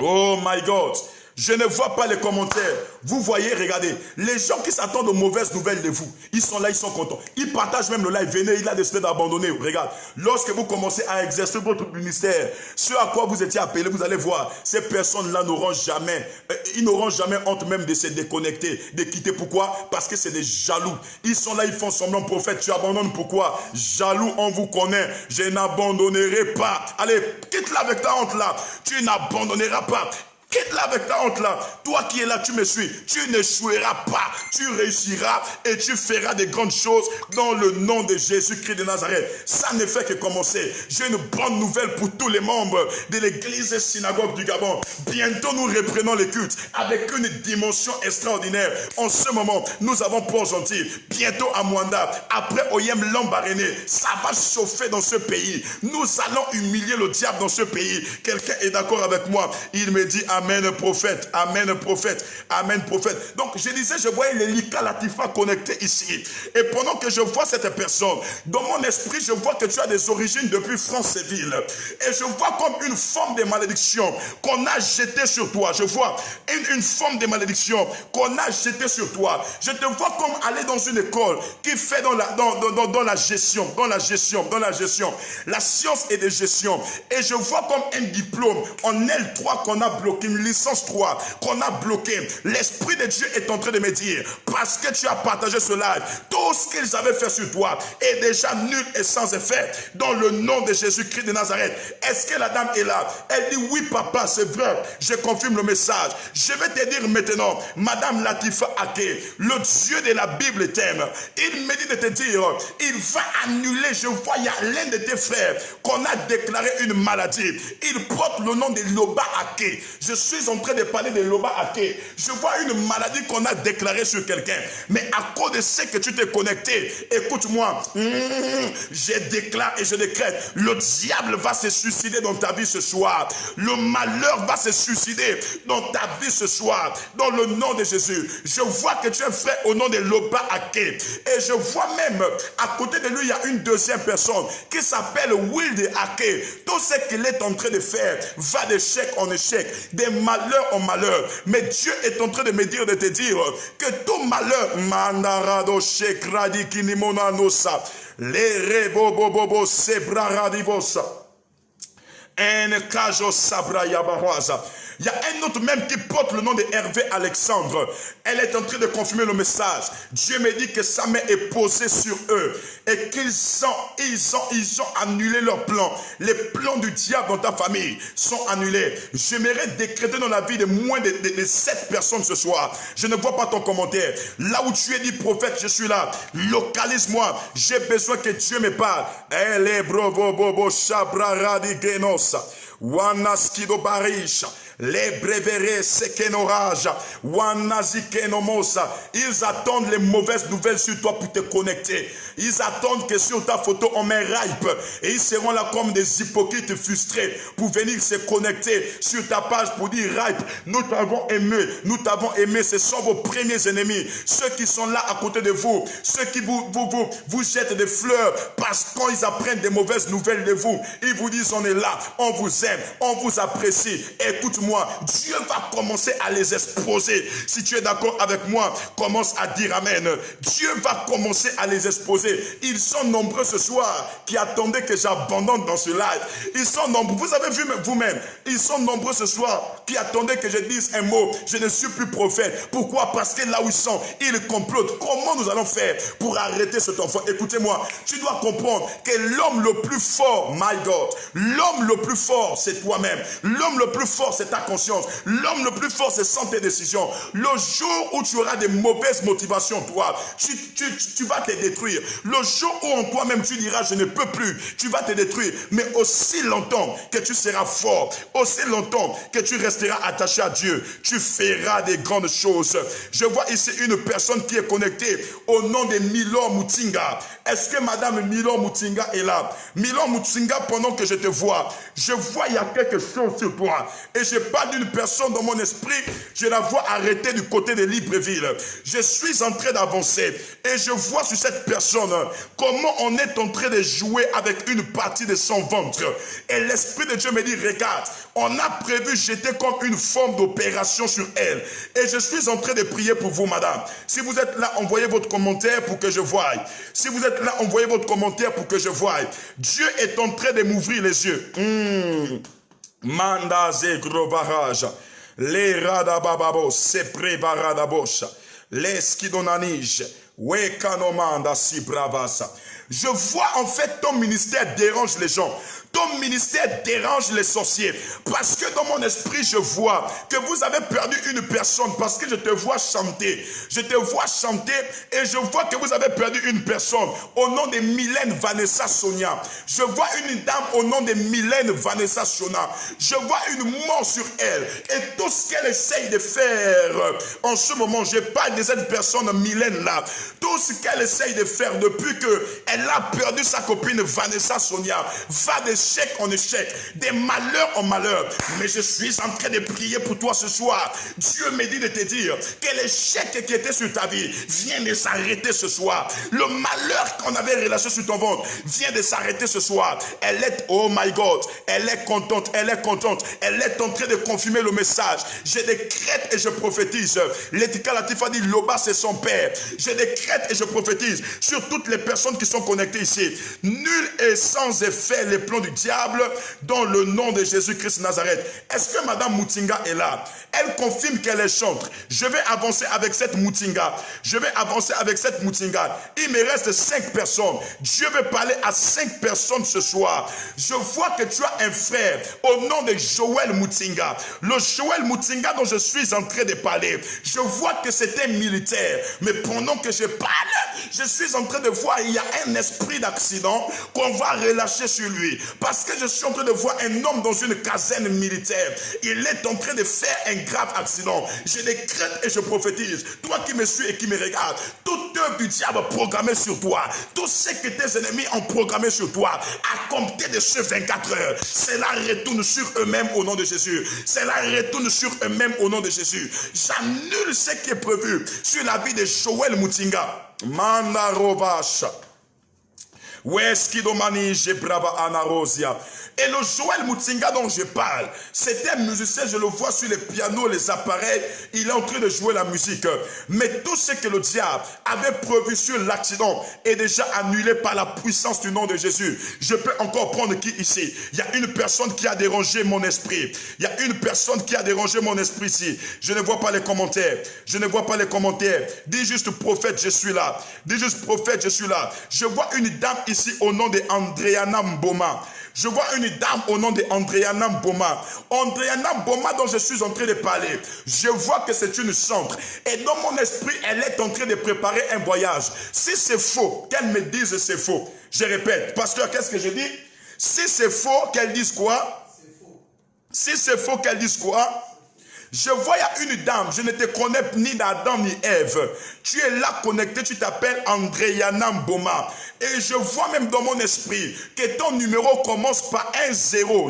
Oh my God, je ne vois pas les commentaires. Vous voyez, regardez, les gens qui s'attendent aux mauvaises nouvelles de vous, ils sont là, ils sont contents. Ils partagent même le live. Venez, il a décidé d'abandonner. Regarde, lorsque vous commencez à exercer votre ministère, ce à quoi vous étiez appelé, vous allez voir, ces personnes-là n'auront jamais, ils n'auront jamais honte même de se déconnecter, de quitter. Pourquoi? Parce que c'est des jaloux. Ils sont là, ils font semblant. Prophète, tu abandonnes. Pourquoi? Jaloux, on vous connaît. Je n'abandonnerai pas. Allez, quitte-la avec ta honte là. Tu n'abandonneras pas. Quitte-la avec ta honte là. Toi qui es là, tu me suis. Tu n'échoueras pas. Tu réussiras et tu feras des grandes choses dans le nom de Jésus-Christ de Nazareth. Ça ne fait que commencer. J'ai une bonne nouvelle pour tous les membres de l'église et synagogue du Gabon. Bientôt, nous reprenons les cultes avec une dimension extraordinaire. En ce moment, nous avons Port-Gentil. Bientôt à Mwanda. Après Oyem Lambaréné. Ça va chauffer dans ce pays. Nous allons humilier le diable dans ce pays. Quelqu'un est d'accord avec moi? Il me dit Amen prophète, Amen prophète, Amen prophète. Donc je disais, je voyais les Lika Latifa connectés ici. Et pendant que je vois cette personne, dans mon esprit, je vois que tu as des origines depuis Franceville. Et je vois comme une forme de malédiction qu'on a jetée sur toi. Je vois une forme de malédiction qu'on a jetée sur toi. Je te vois comme aller dans une école qui fait dans la gestion, la science et de gestion. Et je vois comme un diplôme en L3 qu'on a bloqué, une licence 3 qu'on a bloqué. L'Esprit de Dieu est en train de me dire, parce que tu as partagé ce live, tout ce qu'ils avaient fait sur toi est déjà nul et sans effet. Dans le nom de Jésus-Christ de Nazareth. Est-ce que la dame est là? Elle dit, oui papa, c'est vrai. Je confirme le message. Je vais te dire maintenant, Madame Latifa Ake, le Dieu de la Bible t'aime. Il me dit de te dire, il va annuler, je vois, il y a l'un de tes frères qu'on a déclaré une maladie. Il porte le nom de Loba Ake. Je suis en train de parler de Loba Ake. Je vois une maladie qu'on a déclarée sur quelqu'un. Mais à cause de ce que tu t'es connecté, écoute-moi, je déclare et je décrète, le diable va se suicider dans ta vie ce soir. Le malheur va se suicider dans ta vie ce soir. Dans le nom de Jésus. Je vois que tu es frère au nom de Loba Ake. Et je vois même, à côté de lui, il y a une deuxième personne qui s'appelle Wilde Ake. Tout ce qu'il est en train de faire va d'échec en échec, de malheur en malheur. Mais Dieu est en train de me dire, de te dire que tout malheur, Mandarado Shekradi Kinimonanosa, les Rebobobobo Sebraradivosa, En Kajo Sabra Yabawaza. Il y a un autre même qui porte le nom de Hervé Alexandre. Elle est en train de confirmer le message. Dieu me dit que sa main est posée sur eux et qu'ils ont annulé leurs plans. Les plans du diable dans ta famille sont annulés. J'aimerais décréter dans la vie de moins de 7 personnes ce soir. Je ne vois pas ton commentaire. Là où tu es dit prophète, je suis là. Localise-moi. J'ai besoin que Dieu me parle. Elle brovo bobo shabra radikenos. Wanaskido barisha. Les breveres sekenorage, wanazikenomosa. Ils attendent les mauvaises nouvelles sur toi pour te connecter. Ils attendent que sur ta photo on met ripe. Et ils seront là comme des hypocrites frustrés pour venir se connecter sur ta page pour dire ripe. Nous t'avons aimé, ce sont vos premiers ennemis. Ceux qui sont là à côté de vous, ceux qui vous jettent des fleurs parce qu'ils apprennent des mauvaises nouvelles de vous. Ils vous disent on est là, on vous aime, on vous apprécie. Écoute-moi. Dieu va commencer à les exposer. Si tu es d'accord avec moi, commence à dire Amen. Dieu va commencer à les exposer. Ils sont nombreux ce soir qui attendaient que j'abandonne dans ce live. Ils sont nombreux. Vous avez vu vous-même. Ils sont nombreux ce soir qui attendaient que je dise un mot. Je ne suis plus prophète. Pourquoi? Parce que là où ils sont, ils complotent. Comment nous allons faire pour arrêter cet enfant? Écoutez-moi. Tu dois comprendre que l'homme le plus fort, my God, l'homme le plus fort, c'est toi-même. L'homme le plus fort, c'est ta conscience. L'homme le plus fort, c'est sans tes décisions. Le jour où tu auras des mauvaises motivations, toi, tu vas te détruire. Le jour où en toi-même tu diras je ne peux plus, tu vas te détruire. Mais aussi longtemps que tu seras fort, aussi longtemps que tu resteras attaché à Dieu, tu feras des grandes choses. Je vois ici une personne qui est connectée au nom de Milor Mutinga. Est-ce que Madame Milor Mutinga est là? Milor Mutinga, pendant que je te vois, je vois il y a quelque chose sur toi. Et je parle d'une personne dans mon esprit, je la vois arrêtée du côté de Libreville. Je suis en train d'avancer et je vois sur cette personne comment on est en train de jouer avec une partie de son ventre. Et l'Esprit de Dieu me dit, regarde, on a prévu jeter comme une forme d'opération sur elle. Et je suis en train de prier pour vous, madame. Si vous êtes là, envoyez votre commentaire pour que je voie. Si vous êtes là, envoyez votre commentaire pour que je voie. Dieu est en train de m'ouvrir les yeux. Manda zegrovaraja, les radabababo, se prebaradabosha, les skidonanige, Wekanomanda si bravasa. Je vois en fait ton ministère dérange les gens. Ton ministère dérange les sorciers. Parce que dans mon esprit, je vois que vous avez perdu une personne. Parce que je te vois chanter. Je te vois chanter et je vois que vous avez perdu une personne. Au nom de Mylène Vanessa Sonia. Je vois une dame au nom de Mylène Vanessa Sonia. Je vois une mort sur elle. Et tout ce qu'elle essaye de faire en ce moment, je parle de cette personne Mylène là. Tout ce qu'elle essaye de faire depuis qu'elle a perdu sa copine Vanessa Sonia va d'échec en échec, des malheurs en malheur. Mais je suis en train de prier pour toi ce soir. Dieu me dit de te dire que l'échec qui était sur ta vie vient de s'arrêter ce soir. Le malheur qu'on avait relâché sur ton ventre vient de s'arrêter ce soir. Elle est, oh my God, elle est contente, elle est contente. Elle est en train de confirmer le message. Je décrète et je prophétise. L'étika Latif a dit, Loba c'est son père. Je décrète et je prophétise sur toutes les personnes qui sont connectées ici. Nul est sans effet les plans du diable dans le nom de Jésus-Christ Nazareth. Est-ce que Madame Moutinga est là? Elle confirme qu'elle est chantre. Je vais avancer avec cette Moutinga. Je vais avancer avec cette Moutinga. Il me reste 5 personnes. Dieu veut parler à 5 personnes ce soir. Je vois que tu as un frère au nom de Joël Moutinga. Le Joël Moutinga dont je suis en train de parler. Je vois que c'était militaire. Mais pendant que je parle, je suis en train de voir il y a un esprit d'accident qu'on va relâcher sur lui. Parce que je suis en train de voir un homme dans une caserne militaire. Il est en train de faire un grave accident. Je décrète et je prophétise. Toi qui me suis et qui me regarde, toute œuvre du diable programmée sur toi, tout ce que tes ennemis ont programmé sur toi, à compter de ce 24 heures, cela retourne sur eux-mêmes au nom de Jésus. Cela retourne sur eux-mêmes au nom de Jésus. J'annule ce qui est prévu sur la vie de Joël Moutinga. Mandarovacha. Weskidomani Jebrava Anarosia. Et le Joël Moutinga dont je parle, c'était un musicien, je le vois sur les pianos, les appareils, il est en train de jouer la musique. Mais tout ce que le diable avait prévu sur l'accident est déjà annulé par la puissance du nom de Jésus. Je peux encore prendre qui ici? Il y a une personne qui a dérangé mon esprit. Il y a une personne qui a dérangé mon esprit ici. Je ne vois pas les commentaires. Je ne vois pas les commentaires. Dis juste prophète, je suis là. Dis juste prophète, je suis là. Je vois une dame ici au nom de Andréana Mboma. Je vois une dame au nom de Andréana Mboma. Andréana Mboma dont je suis en train de parler. Je vois que c'est une chantre. Et dans mon esprit, elle est en train de préparer un voyage. Si c'est faux, qu'elle me dise c'est faux. Je répète, pasteur, qu'est-ce que je dis? Si c'est faux, qu'elle dise quoi? Si c'est faux, qu'elle dise quoi? Je vois, il y a une dame, je ne te connais ni d'Adam ni Ève. Tu es là connecté, tu t'appelles Andréana Mboma. Et je vois même dans mon esprit que ton numéro commence par un 0,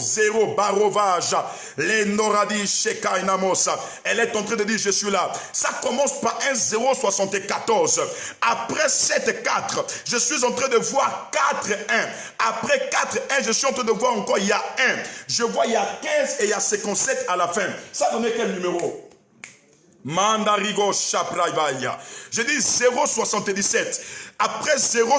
Barovage, Lenoradi Shekainamosa. Elle est en train de dire, je suis là. Ça commence par un 074. Après 7, 4, je suis en train de voir 4, 1. Après 4, 1, je suis en train de voir encore, il y a 1. Je vois, il y a 15 et il y a 57 à la fin. Ça donnait quel numéro? Mandarigo Chapraivaya. Je dis 077. Après 0,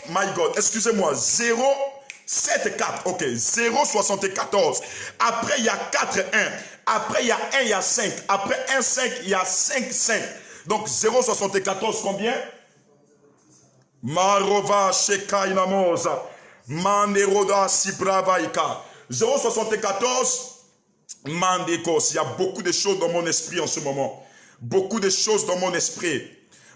my God, excusez-moi, 074. Ok, 074. Après, il y a 4, 1. Après, il y a 1, il y a 5. Après 1, 5, il y a 5, 5. Donc 074, combien? Marova Shekainamosa. Manderoda Sibravaika. 074. Mandekos, il y a beaucoup de choses dans mon esprit en ce moment. Beaucoup de choses dans mon esprit.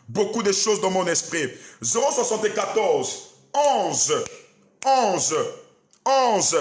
Beaucoup de choses dans mon esprit. 074, 11, 11, 11.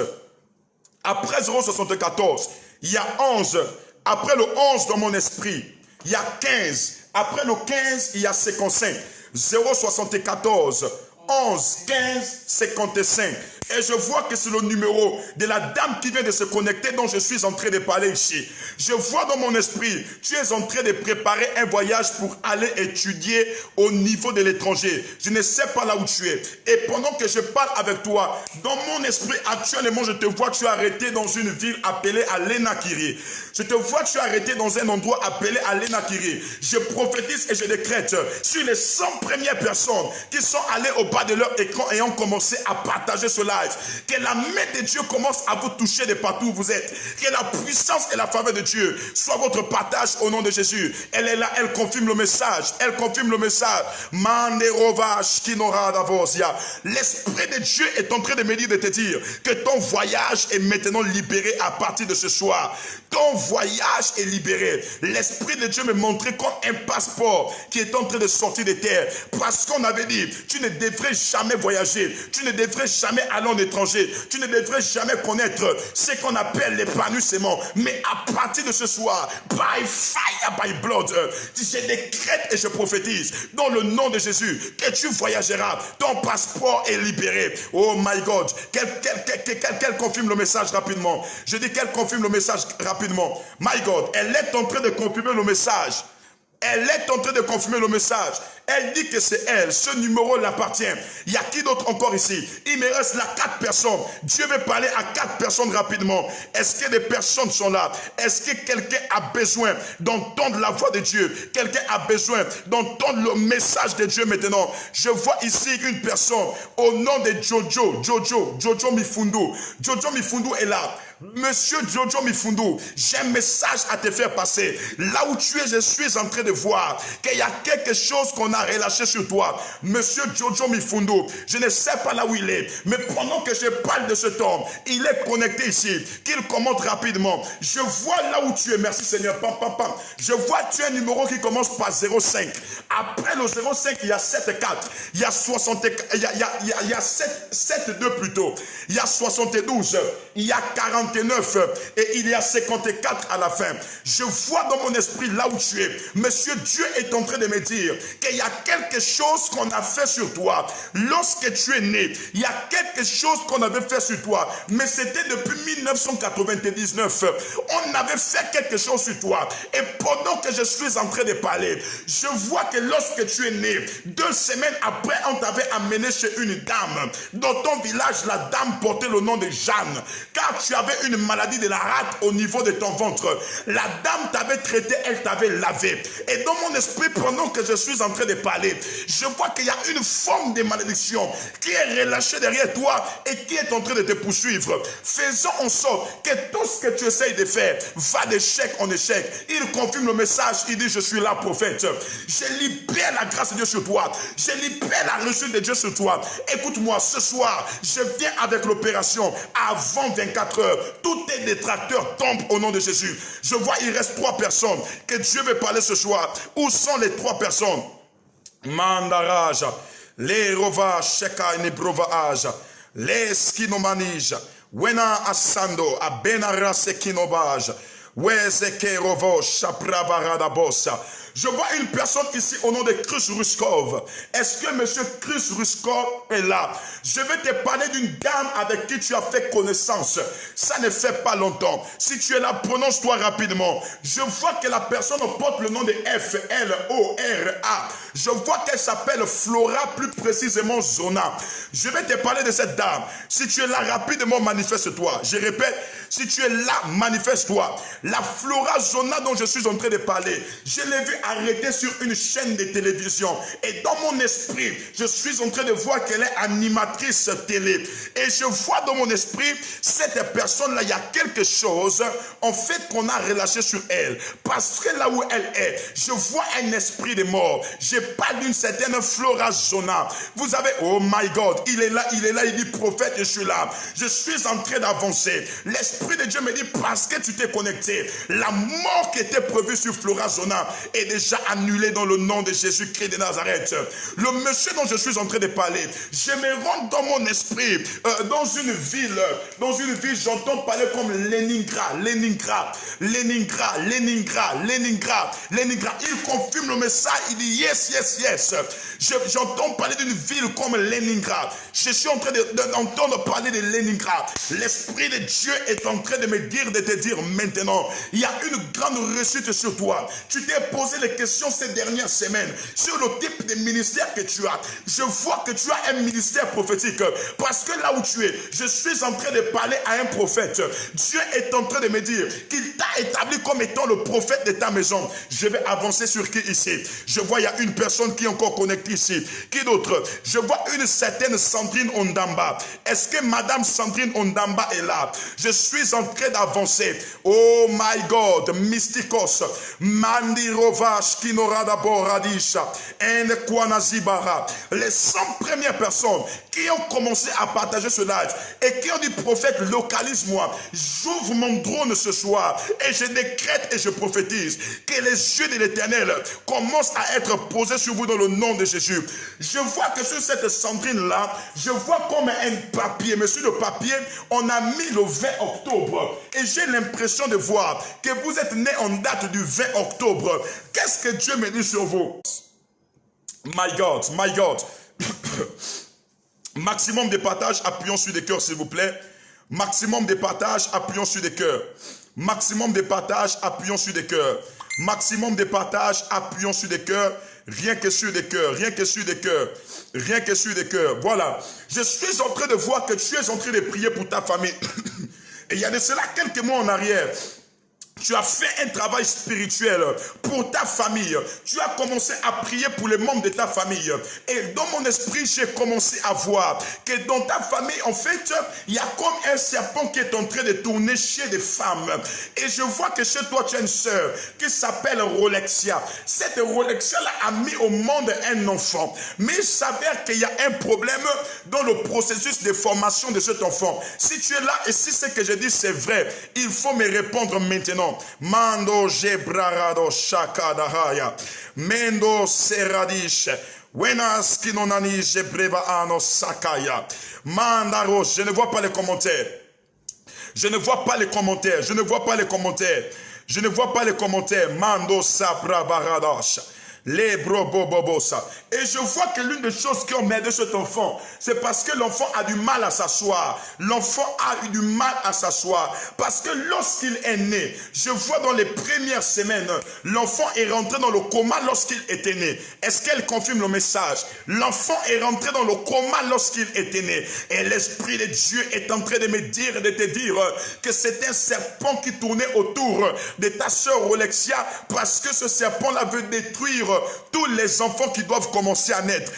Après 074, il y a 11. Après le 11 dans mon esprit, il y a 15. Après le 15, il y a 55. 074, 11, 15, 55. Et je vois que c'est le numéro de la dame qui vient de se connecter dont je suis en train de parler ici. Je vois dans mon esprit, tu es en train de préparer un voyage pour aller étudier au niveau de l'étranger. Je ne sais pas là où tu es. Et pendant que je parle avec toi, dans mon esprit actuellement, je te vois, tu es arrêté dans une ville appelée Alenakiri. Je te vois, tu es arrêté dans un endroit appelé Alenakiri. Je prophétise et je décrète sur les 100 premières personnes qui sont allées au bas de leur écran et ont commencé à partager cela live. Que la main de Dieu commence à vous toucher de partout où vous êtes. Que la puissance et la faveur de Dieu soit votre partage au nom de Jésus. Elle est là, elle confirme le message. Elle confirme le message. L'Esprit de Dieu est en train de me dire, de te dire que ton voyage est maintenant libéré à partir de ce soir. Ton voyage est libéré. L'Esprit de Dieu me montrait comme un passeport qui est en train de sortir de terre. Parce qu'on avait dit, tu ne devrais jamais voyager. Tu ne devrais jamais aller en étranger. Tu ne devrais jamais connaître ce qu'on appelle l'épanouissement. Mais à partir de ce soir, by fire, by blood, je décrète et je prophétise dans le nom de Jésus que tu voyageras. Ton passeport est libéré. Oh my God. Qu'elle confirme le message rapidement. Je dis qu'elle confirme le message rapidement. My God, elle est en train de confirmer le message. Elle est en train de confirmer le message. Elle dit que c'est elle. Ce numéro l'appartient. Il y a qui d'autre encore ici? Il me reste là 4 personnes. Dieu veut parler à 4 personnes rapidement. Est-ce que des personnes sont là? Est-ce que quelqu'un a besoin d'entendre la voix de Dieu? Quelqu'un a besoin d'entendre le message de Dieu maintenant? Je vois ici une personne au nom de Jojo Mifundu. Jojo Mifundu est là. Monsieur Jojo Mifundu, j'ai un message à te faire passer. Là où tu es, je suis en train de voir qu'il y a quelque chose qu'on a relâché sur toi. Monsieur Jojo Mifundu, je ne sais pas là où il est, mais pendant que je parle de cet homme, il est connecté ici, qu'il commente rapidement. Je vois là où tu es, merci Seigneur, pam, pam, pam. Je vois tu as un numéro qui commence par 05. Après le 05, il y a 74, il y a 60, il y a 72 plutôt, il y a 72, il y a 49 et il y a 54 à la fin. Je vois dans mon esprit là où tu es. Monsieur Dieu est en train de me dire qu'il y a quelque chose qu'on a fait sur toi. Lorsque tu es né, il y a quelque chose qu'on avait fait sur toi. Mais c'était depuis 1999. On avait fait quelque chose sur toi. Et pendant que je suis en train de parler, je vois que lorsque tu es né, 2 semaines après, on t'avait amené chez une dame. Dans ton village, la dame portait le nom de Jeanne. Car tu avais une maladie de la rate au niveau de ton ventre. La dame t'avait traité, elle t'avait lavé. Et dans mon esprit, pendant que je suis en train de parler, je vois qu'il y a une forme de malédiction qui est relâchée derrière toi et qui est en train de te poursuivre. Faisons en sorte que tout ce que tu essayes de faire va d'échec en échec. Il confirme le message, il dit je suis là prophète. Je libère la grâce de Dieu sur toi. Je libère la réussite de Dieu sur toi. Écoute-moi, ce soir, je viens avec l'opération avant 24 heures. Tous tes détracteurs tombent au nom de Jésus. Je vois, il reste 3 personnes que Dieu veut parler ce soir. Où sont les 3 personnes? Mandaraja, les rova sheka nebrova les skinomanija, wena asando, abenara sekinobaja. Je vois une personne ici au nom de Chris Ruskov. Est-ce que monsieur Chris Ruskov est là? Je vais te parler d'une dame avec qui tu as fait connaissance. Ça ne fait pas longtemps. Si tu es là, prononce-toi rapidement. Je vois que la personne porte le nom de F-L-O-R-A. Je vois qu'elle s'appelle Flora, plus précisément Zona. Je vais te parler de cette dame. Si tu es là, rapidement manifeste-toi. Je répète, si tu es là, manifeste-toi. La Flora Zona dont je suis en train de parler, je l'ai vue arrêtée sur une chaîne de télévision. Et dans mon esprit, je suis en train de voir qu'elle est animatrice télé. Et je vois dans mon esprit, cette personne-là, il y a quelque chose, en fait, qu'on a relâché sur elle. Parce que là où elle est, je vois un esprit de mort. Je parle d'une certaine Flora Zona. Vous avez, oh my God, il est là, il dit, prophète, je suis là. Je suis en train d'avancer. L'Esprit de Dieu me dit, parce que tu t'es connecté, la mort qui était prévue sur Flora Zona est déjà annulée dans le nom de Jésus-Christ de Nazareth. Le monsieur dont je suis en train de parler, je me rends dans mon esprit, dans une ville, j'entends parler comme Leningrad. Il confirme le message, il dit yes. J'entends parler d'une ville comme Leningrad. Je suis en train d'entendre parler de Leningrad. L'Esprit de Dieu est en train de me dire, de te dire maintenant, il y a une grande réussite sur toi. Tu t'es posé des questions ces dernières semaines sur le type de ministère que tu as. Je vois que tu as un ministère prophétique parce que là où tu es, je suis en train de parler à un prophète. Dieu est en train de me dire qu'il t'a établi comme étant le prophète de ta maison. Je vais avancer sur qui ici? Je vois il y a une personne qui est encore connectée ici. Qui d'autre? Je vois une certaine Sandrine Ondamba. Est-ce que Madame Sandrine Ondamba est là? Je suis en train d'avancer. Oh my God, Mystikos, Mandirovash, Kinorada Boradisha, Nkwanazibara. Les 100 premières personnes qui ont commencé à partager ce live et qui ont dit prophète, localise-moi. J'ouvre mon drone ce soir et je décrète et je prophétise que les yeux de l'Éternel commencent à être posés sur vous dans le nom de Jésus. Je vois que sur cette Sandrine-là, je vois comme un papier, mais sur le papier, on a mis le 20 octobre. Et j'ai l'impression de voir que vous êtes né en date du 20 octobre. Qu'est-ce que Dieu me dit sur vous? My God, my God. Maximum de partage, appuyons sur des cœurs, s'il vous plaît. Maximum de partage, appuyons sur des cœurs. Maximum de partage, appuyons sur des cœurs. Maximum de partage, appuyons sur des cœurs. Rien que sur des cœurs, rien que sur des cœurs, rien que sur des cœurs. Voilà. Je suis en train de voir que tu es en train de prier pour ta famille. Et il y a de cela quelques mois en arrière. Tu as fait un travail spirituel pour ta famille. Tu as commencé à prier pour les membres de ta famille. Et dans mon esprit, j'ai commencé à voir que dans ta famille, en fait, il y a comme un serpent qui est en train de tourner chez des femmes. Et je vois que chez toi, tu as une sœur qui s'appelle Rolexia. Cette Rolexia-là a mis au monde un enfant. Mais il s'avère qu'il y a un problème dans le processus de formation de cet enfant. Si tu es là et si ce que je dis c'est vrai, il faut me répondre maintenant. Mando jebrarado shakadahaya. Mendo seradish. Wenas kinonani jebreva ano sakaya. Mandaro, je ne vois pas les commentaires. Je ne vois pas les commentaires. Je ne vois pas les commentaires. Je ne vois pas les commentaires. Mando sabra baradash. Les brobobobosa. Et je vois que l'une des choses qui ont aidé cet enfant, c'est parce que l'enfant a du mal à s'asseoir. L'enfant a eu du mal à s'asseoir. Parce que lorsqu'il est né, je vois dans les premières semaines, l'enfant est rentré dans le coma lorsqu'il était né. Est-ce qu'elle confirme le message? L'enfant est rentré dans le coma lorsqu'il était né. Et l'Esprit de Dieu est en train de me dire, de te dire que c'est un serpent qui tournait autour de ta sœur Rolexia, parce que ce serpent-là veut détruire tous les enfants qui doivent commencer à naître.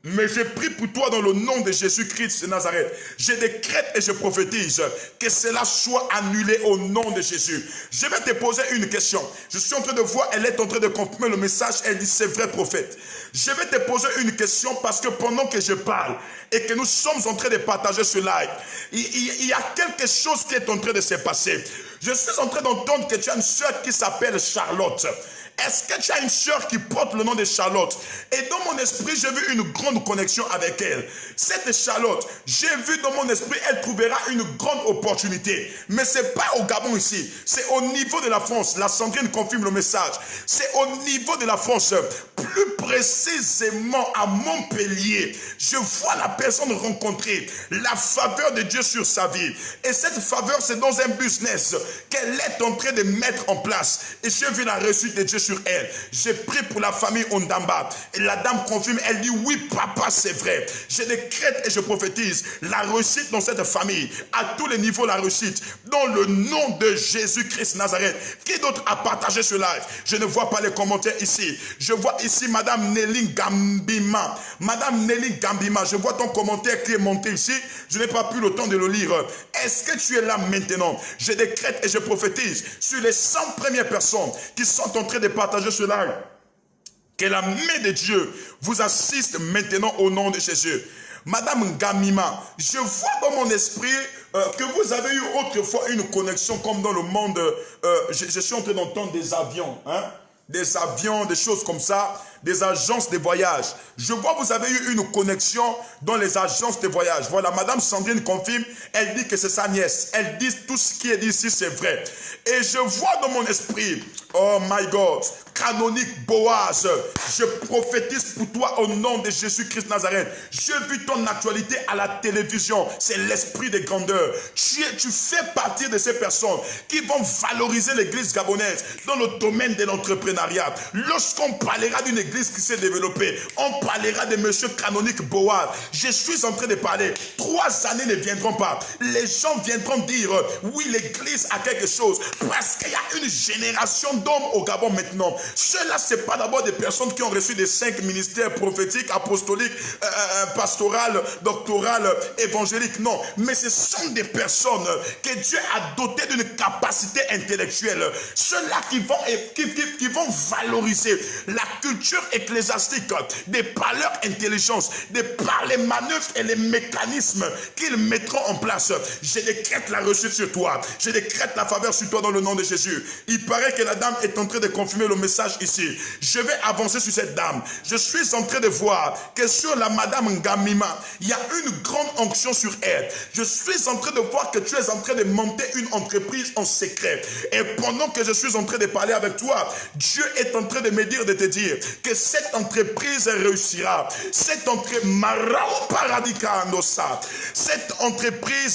Mais je prie pour toi dans le nom de Jésus-Christ de Nazareth. Je décrète et je prophétise que cela soit annulé au nom de Jésus. Je vais te poser une question. Je suis en train de voir, elle est en train de confirmer le message. Elle dit, c'est vrai prophète. Je vais te poser une question parce que pendant que je parle et que nous sommes en train de partager ce live, il y a quelque chose qui est en train de se passer. Je suis en train d'entendre que tu as une soeur qui s'appelle Charlotte. Est-ce que tu as une sœur qui porte le nom de Charlotte? Et dans mon esprit, j'ai vu une grande connexion avec elle. Cette Charlotte, j'ai vu dans mon esprit, elle trouvera une grande opportunité. Mais ce n'est pas au Gabon ici. C'est au niveau de la France. La Sandrine confirme le message. C'est au niveau de la France. Plus précisément à Montpellier. Je vois la personne rencontrer la faveur de Dieu sur sa vie. Et cette faveur, c'est dans un business qu'elle est en train de mettre en place. Et j'ai vu la réussite de Dieu sur elle. J'ai prié pour la famille Ondamba. Et la dame confirme, elle dit, oui papa, c'est vrai. Je décrète et je prophétise la réussite dans cette famille. À tous les niveaux, la réussite. Dans le nom de Jésus-Christ Nazareth. Qui d'autre a partagé ce live? Je ne vois pas les commentaires ici. Je vois ici Madame Nelly Gambima. Madame Nelly Gambima, je vois ton commentaire qui est monté ici. Je n'ai pas pris le temps de le lire. Est-ce que tu es là maintenant? Je décrète et je prophétise sur les 100 premières personnes qui sont en train de partager ce live. Que la main de Dieu vous assiste maintenant au nom de Jésus. Madame Gamima, je vois dans mon esprit que vous avez eu autrefois une connexion comme dans le monde. Je suis en train d'entendre des avions, hein? Des avions, des choses comme ça, des agences de voyage. Je vois que vous avez eu une connexion dans les agences de voyage. Voilà, Madame Sandrine confirme, elle dit que c'est sa nièce. Elle dit tout ce qui est dit ici, c'est vrai. Et je vois dans mon esprit, oh my God, canonique Boaz, je prophétise pour toi au nom de Jésus-Christ Nazareth. J'ai vu ton actualité à la télévision. C'est l'esprit de grandeur. Tu fais partie de ces personnes qui vont valoriser l'église gabonaise dans le domaine de l'entrepreneuriat. Lorsqu'on parlera d'une église qui s'est développée, on parlera de monsieur canonique Boaz. Je suis en train de parler. 3 années ne viendront pas. Les gens viendront dire, oui, l'église a quelque chose. Parce qu'il y a une génération d'hommes au Gabon maintenant. Ceux-là, ce n'est pas d'abord des personnes qui ont reçu des 5 ministères prophétiques, apostoliques, pastorales, doctorales, évangéliques. Non, mais ce sont des personnes que Dieu a dotées d'une capacité intellectuelle. Ceux-là qui vont valoriser la culture ecclésiastique de par leur intelligence, de par les manœuvres et les mécanismes qu'ils mettront en place. Je décrète la réussite sur toi. Je décrète la faveur sur toi dans le nom de Jésus. Il paraît que la dame est en train de confirmer le message ici. Je vais avancer sur cette dame. Je suis en train de voir que sur la madame Ngamima, il y a une grande onction sur elle. Je suis en train de voir que tu es en train de monter une entreprise en secret. Et pendant que je suis en train de parler avec toi, Dieu est en train de me dire, de te dire que cette entreprise réussira. Cette entreprise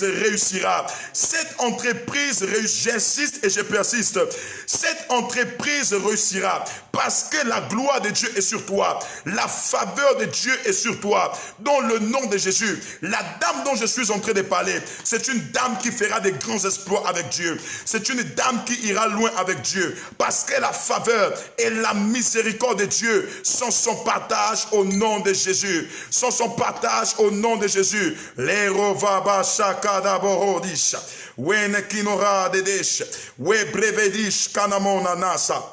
réussira. Cette entreprise réussira. J'insiste et je persiste. Cette entreprise réussira parce que la gloire de Dieu est sur toi. La faveur de Dieu est sur toi. Dans le nom de Jésus, la dame dont je suis en train de parler, c'est une dame qui fera des grands exploits avec Dieu. C'est une dame qui ira loin avec Dieu. Parce que la faveur et la miséricorde de Dieu sont son partage au nom de Jésus. Sont son partage au nom de Jésus. Les rovaba shakada borodish. Wene kinora dedesh. We brevedish kanamona nasa.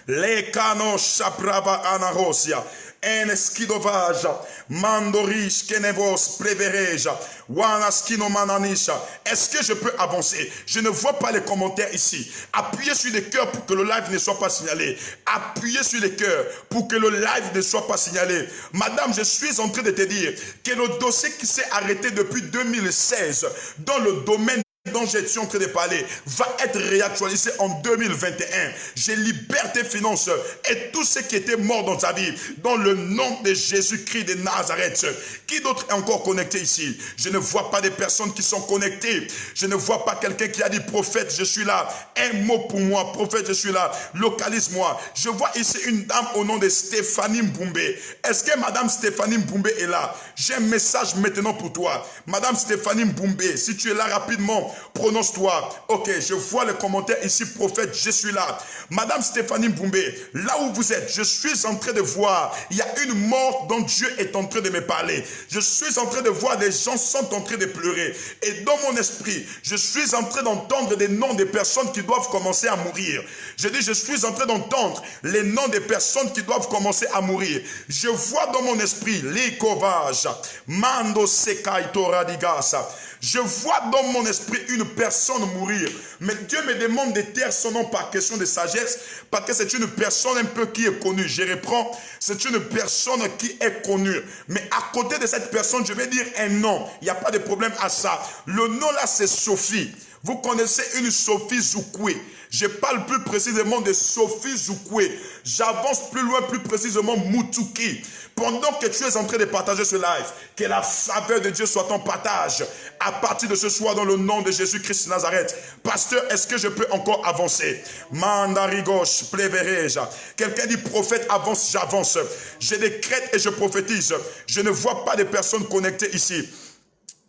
Le kano shaprava anarosia. En skidovaja, mandorish kenevos prevereja, wanaskino mananisha. Est-ce que je peux avancer? Je ne vois pas les commentaires ici. Appuyez sur les cœurs pour que le live ne soit pas signalé. Appuyez sur les cœurs pour que le live ne soit pas signalé. Madame, je suis en train de te dire que le dossier qui s'est arrêté depuis 2016 dans le domaine dont je suis en train de parler va être réactualisé en 2021. Je libère tes finances et tout ce qui était mort dans ta vie dans le nom de Jésus-Christ de Nazareth. Qui d'autre est encore connecté ici? Je ne vois pas des personnes qui sont connectées. Je ne vois pas quelqu'un qui a dit prophète, je suis là. Un mot pour moi, prophète, je suis là. Localise-moi. Je vois ici une dame au nom de Stéphanie Mboumbé. Est-ce que madame Stéphanie Mboumbé est là? J'ai un message maintenant pour toi. Madame Stéphanie Mboumbé, si tu es là rapidement, prononce-toi. Ok, je vois les commentaires ici, prophète, je suis là. Madame Stéphanie Mboumbé, là où vous êtes, je suis en train de voir, il y a une mort dont Dieu est en train de me parler. Je suis en train de voir des gens sont en train de pleurer. Et dans mon esprit, je suis en train d'entendre des noms des personnes qui doivent commencer à mourir. Je dis, je suis en train d'entendre les noms des personnes qui doivent commencer à mourir. Je vois dans mon esprit, l'Ikovage, Mando Sekaito Radigasa. Je vois dans mon esprit une personne mourir. Mais Dieu me demande de taire son nom par question de sagesse, parce que c'est une personne un peu qui est connue. Je reprends, c'est une personne qui est connue. Mais à côté de cette personne, je vais dire un nom. Il n'y a pas de problème à ça. Le nom là, c'est Sophie. Vous connaissez une Sophie Zoukoué. Je parle plus précisément de Sophie Zoukoué. J'avance plus loin, plus précisément Moutouki. Pendant que tu es en train de partager ce live, que la faveur de Dieu soit ton partage à partir de ce soir dans le nom de Jésus-Christ Nazareth. Pasteur, est-ce que je peux encore avancer? Mandarigosh, plévéréja. Quelqu'un dit prophète, avance, j'avance. Je décrète et je prophétise. Je ne vois pas de personnes connectées ici.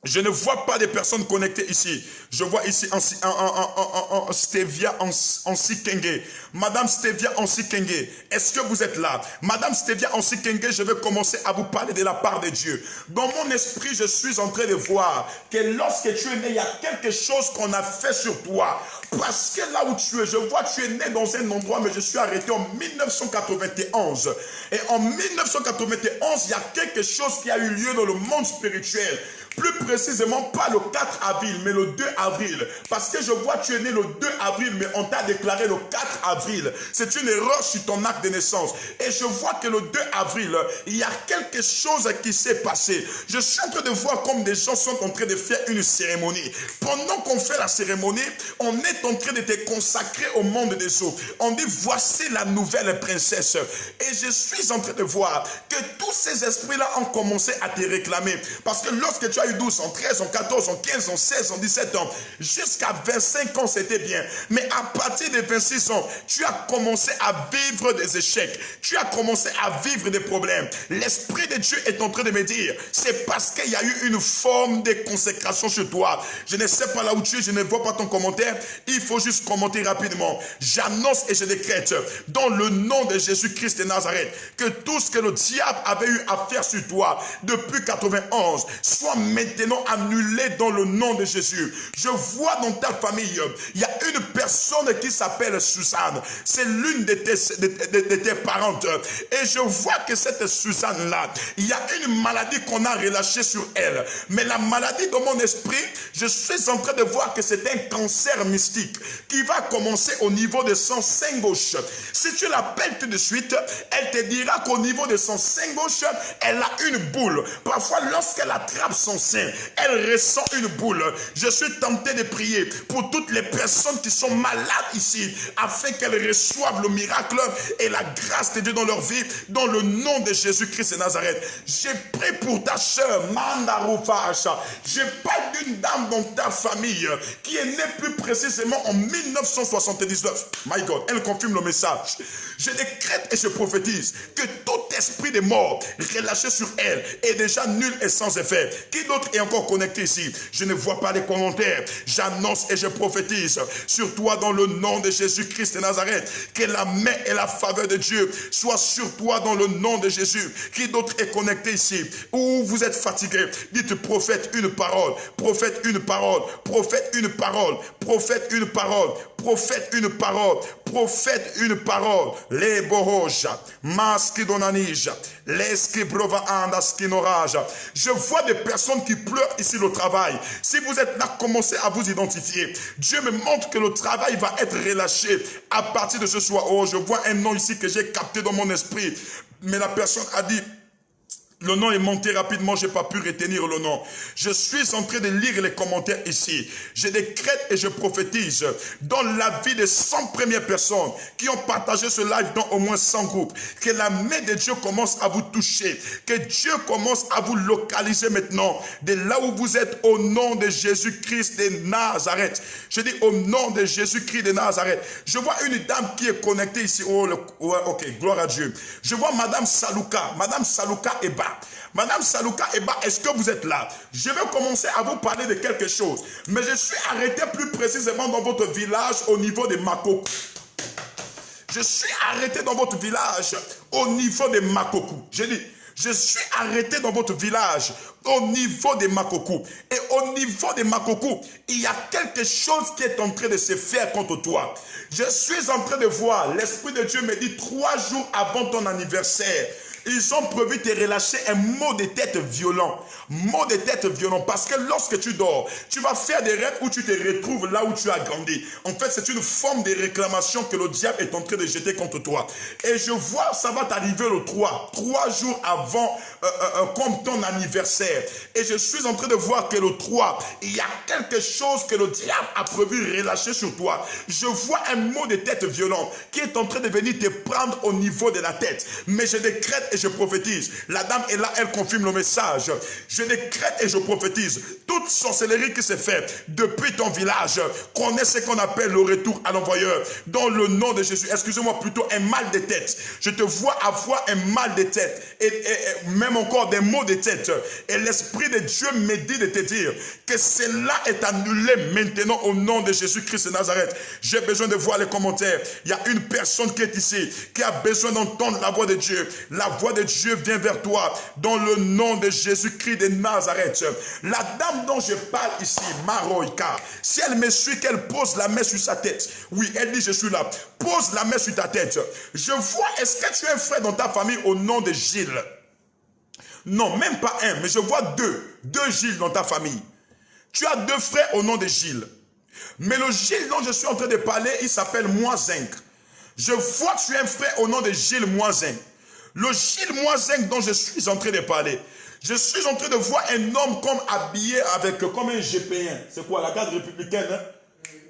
Je ne vois pas de personnes connectées ici. Je vois ici en Stevia en Sikenge. Madame Stevia en Sikenge, est-ce que vous êtes là? Madame Stevia en Sikenge, je vais commencer à vous parler de la part de Dieu. Dans mon esprit, je suis en train de voir que lorsque tu es né, il y a quelque chose qu'on a fait sur toi. Parce que là où tu es, je vois que tu es né dans un endroit, mais je suis arrêté en 1991. Et en 1991, il y a quelque chose qui a eu lieu dans le monde spirituel. Plus précisément, pas le 4 avril, mais le 2 avril. Parce que je vois, tu es né le 2 avril, mais on t'a déclaré le 4 avril. C'est une erreur sur ton acte de naissance. Et je vois que le 2 avril, il y a quelque chose qui s'est passé. Je suis en train de voir comme des gens sont en train de faire une cérémonie. Pendant qu'on fait la cérémonie, on est en train de te consacrer au monde des eaux. On dit, voici la nouvelle princesse. Et je suis en train de voir que tous ces esprits-là ont commencé à te réclamer. Parce que lorsque tu as eu 12 ans, 13 ans, 14 ans, 15 ans, 16 ans, 17 ans, jusqu'à 25 ans, c'était bien. Mais à partir de 26 ans, tu as commencé à vivre des échecs. Tu as commencé à vivre des problèmes. L'Esprit de Dieu est en train de me dire, c'est parce qu'il y a eu une forme de consécration sur toi. Je ne sais pas là où tu es, je ne vois pas ton commentaire. Il faut juste commenter rapidement. J'annonce et je décrète, dans le nom de Jésus-Christ de Nazareth, que tout ce que le diable avait eu à faire sur toi depuis 91 soit maintenant annulé dans le nom de Jésus. Je vois dans ta famille, il y a une personne qui s'appelle Suzanne. C'est l'une de tes parentes. Et je vois que cette Suzanne-là, il y a une maladie qu'on a relâchée sur elle. Mais la maladie dans mon esprit, je suis en train de voir que c'est un cancer mystique qui va commencer au niveau de son sein gauche. Si tu l'appelles tout de suite, elle te dira qu'au niveau de son sein gauche, elle a une boule. Parfois, lorsqu'elle attrape son sein, elle ressent une boule. Je suis tenté de prier pour toutes les personnes qui sont malades ici, afin qu'elles reçoivent le miracle et la grâce de Dieu dans leur vie, dans le nom de Jésus-Christ de Nazareth. J'ai prié pour ta soeur, Mandaroufacha. Je parle d'une dame dans ta famille qui est née plus précisément en 1979. My God, elle confirme le message. Je décrète et je prophétise que tout esprit de mort relâché sur elle est déjà nul et sans effet. Qui d'autre est encore connecté ici? Je ne vois pas les commentaires. J'annonce et je prophétise sur toi dans le nom de Jésus-Christ de Nazareth. Que la main et la faveur de Dieu soient sur toi dans le nom de Jésus. Qui d'autre est connecté ici? Ou vous êtes fatigué? Dites prophète une parole, prophète une parole, prophète une parole, prophète une parole, prophète une parole, prophète une parole. Les boroja, maski donanija, l'eski brova andas kinoraja. Je vois des personnes qui pleurent ici le travail. Si vous êtes là, commencez à vous identifier. Dieu me montre que le travail va être relâché à partir de ce soir. Oh, je vois un nom ici que j'ai capté dans mon esprit. Mais la personne a dit, le nom est monté rapidement, je n'ai pas pu retenir le nom. Je suis en train de lire les commentaires ici. Je décrète et je prophétise dans la vie de 100 premières personnes qui ont partagé ce live dans au moins 100 groupes. Que la main de Dieu commence à vous toucher. Que Dieu commence à vous localiser maintenant de là où vous êtes au nom de Jésus-Christ de Nazareth. Je dis au nom de Jésus-Christ de Nazareth. Je vois une dame qui est connectée ici. Oh, ok, gloire à Dieu. Je vois Madame Salouka. Madame Salouka Eba. Madame Salouka Eba, est-ce que vous êtes là? Je vais commencer à vous parler de quelque chose. Mais je suis arrêté plus précisément dans votre village au niveau de Makokou. Je suis arrêté dans votre village au niveau de Makokou. Je dis, je suis arrêté dans votre village au niveau de Makokou. Et au niveau de Makokou, il y a quelque chose qui est en train de se faire contre toi. Je suis en train de voir, l'Esprit de Dieu me dit 3 jours avant ton anniversaire, ils ont prévu de te relâcher un mot de tête violent. Mot de tête violent. Parce que lorsque tu dors, tu vas faire des rêves où tu te retrouves là où tu as grandi. En fait, c'est une forme de réclamation que le diable est en train de jeter contre toi. Et je vois, ça va t'arriver le 3 jours avant comme ton anniversaire. Et je suis en train de voir que le 3, il y a quelque chose que le diable a prévu relâcher sur toi. Je vois un mot de tête violent qui est en train de venir te prendre au niveau de la tête. Mais je décrète et je prophétise. La dame est là, elle confirme le message. Je décrète et je prophétise. Toute sorcellerie qui s'est faite depuis ton village connaît ce qu'on appelle le retour à l'envoyeur. Dans le nom de Jésus, excusez-moi, plutôt un mal de tête. Je te vois avoir un mal de tête et même encore des maux de tête. Et l'Esprit de Dieu me dit de te dire que cela est annulé maintenant au nom de Jésus-Christ de Nazareth. J'ai besoin de voir les commentaires. Il y a une personne qui est ici, qui a besoin d'entendre la voix de Dieu. La voix de Dieu vient vers toi dans le nom de Jésus-Christ de Nazareth. La dame dont je parle ici, Maroïka, si elle me suit, qu'elle pose la main sur sa tête. Oui, elle dit, je suis là. Pose la main sur ta tête. Je vois, est-ce que tu as un frère dans ta famille au nom de Gilles? Non, même pas un, mais je vois deux. Deux Gilles dans ta famille. Tu as deux frères au nom de Gilles. Mais le Gilles dont je suis en train de parler, il s'appelle Moisinc. Je vois que tu as un frère au nom de Gilles Moisinc. Le Gilles Moisinc dont je suis en train de parler. Je suis en train de voir un homme comme habillé comme un GP1. C'est quoi, la garde républicaine, hein?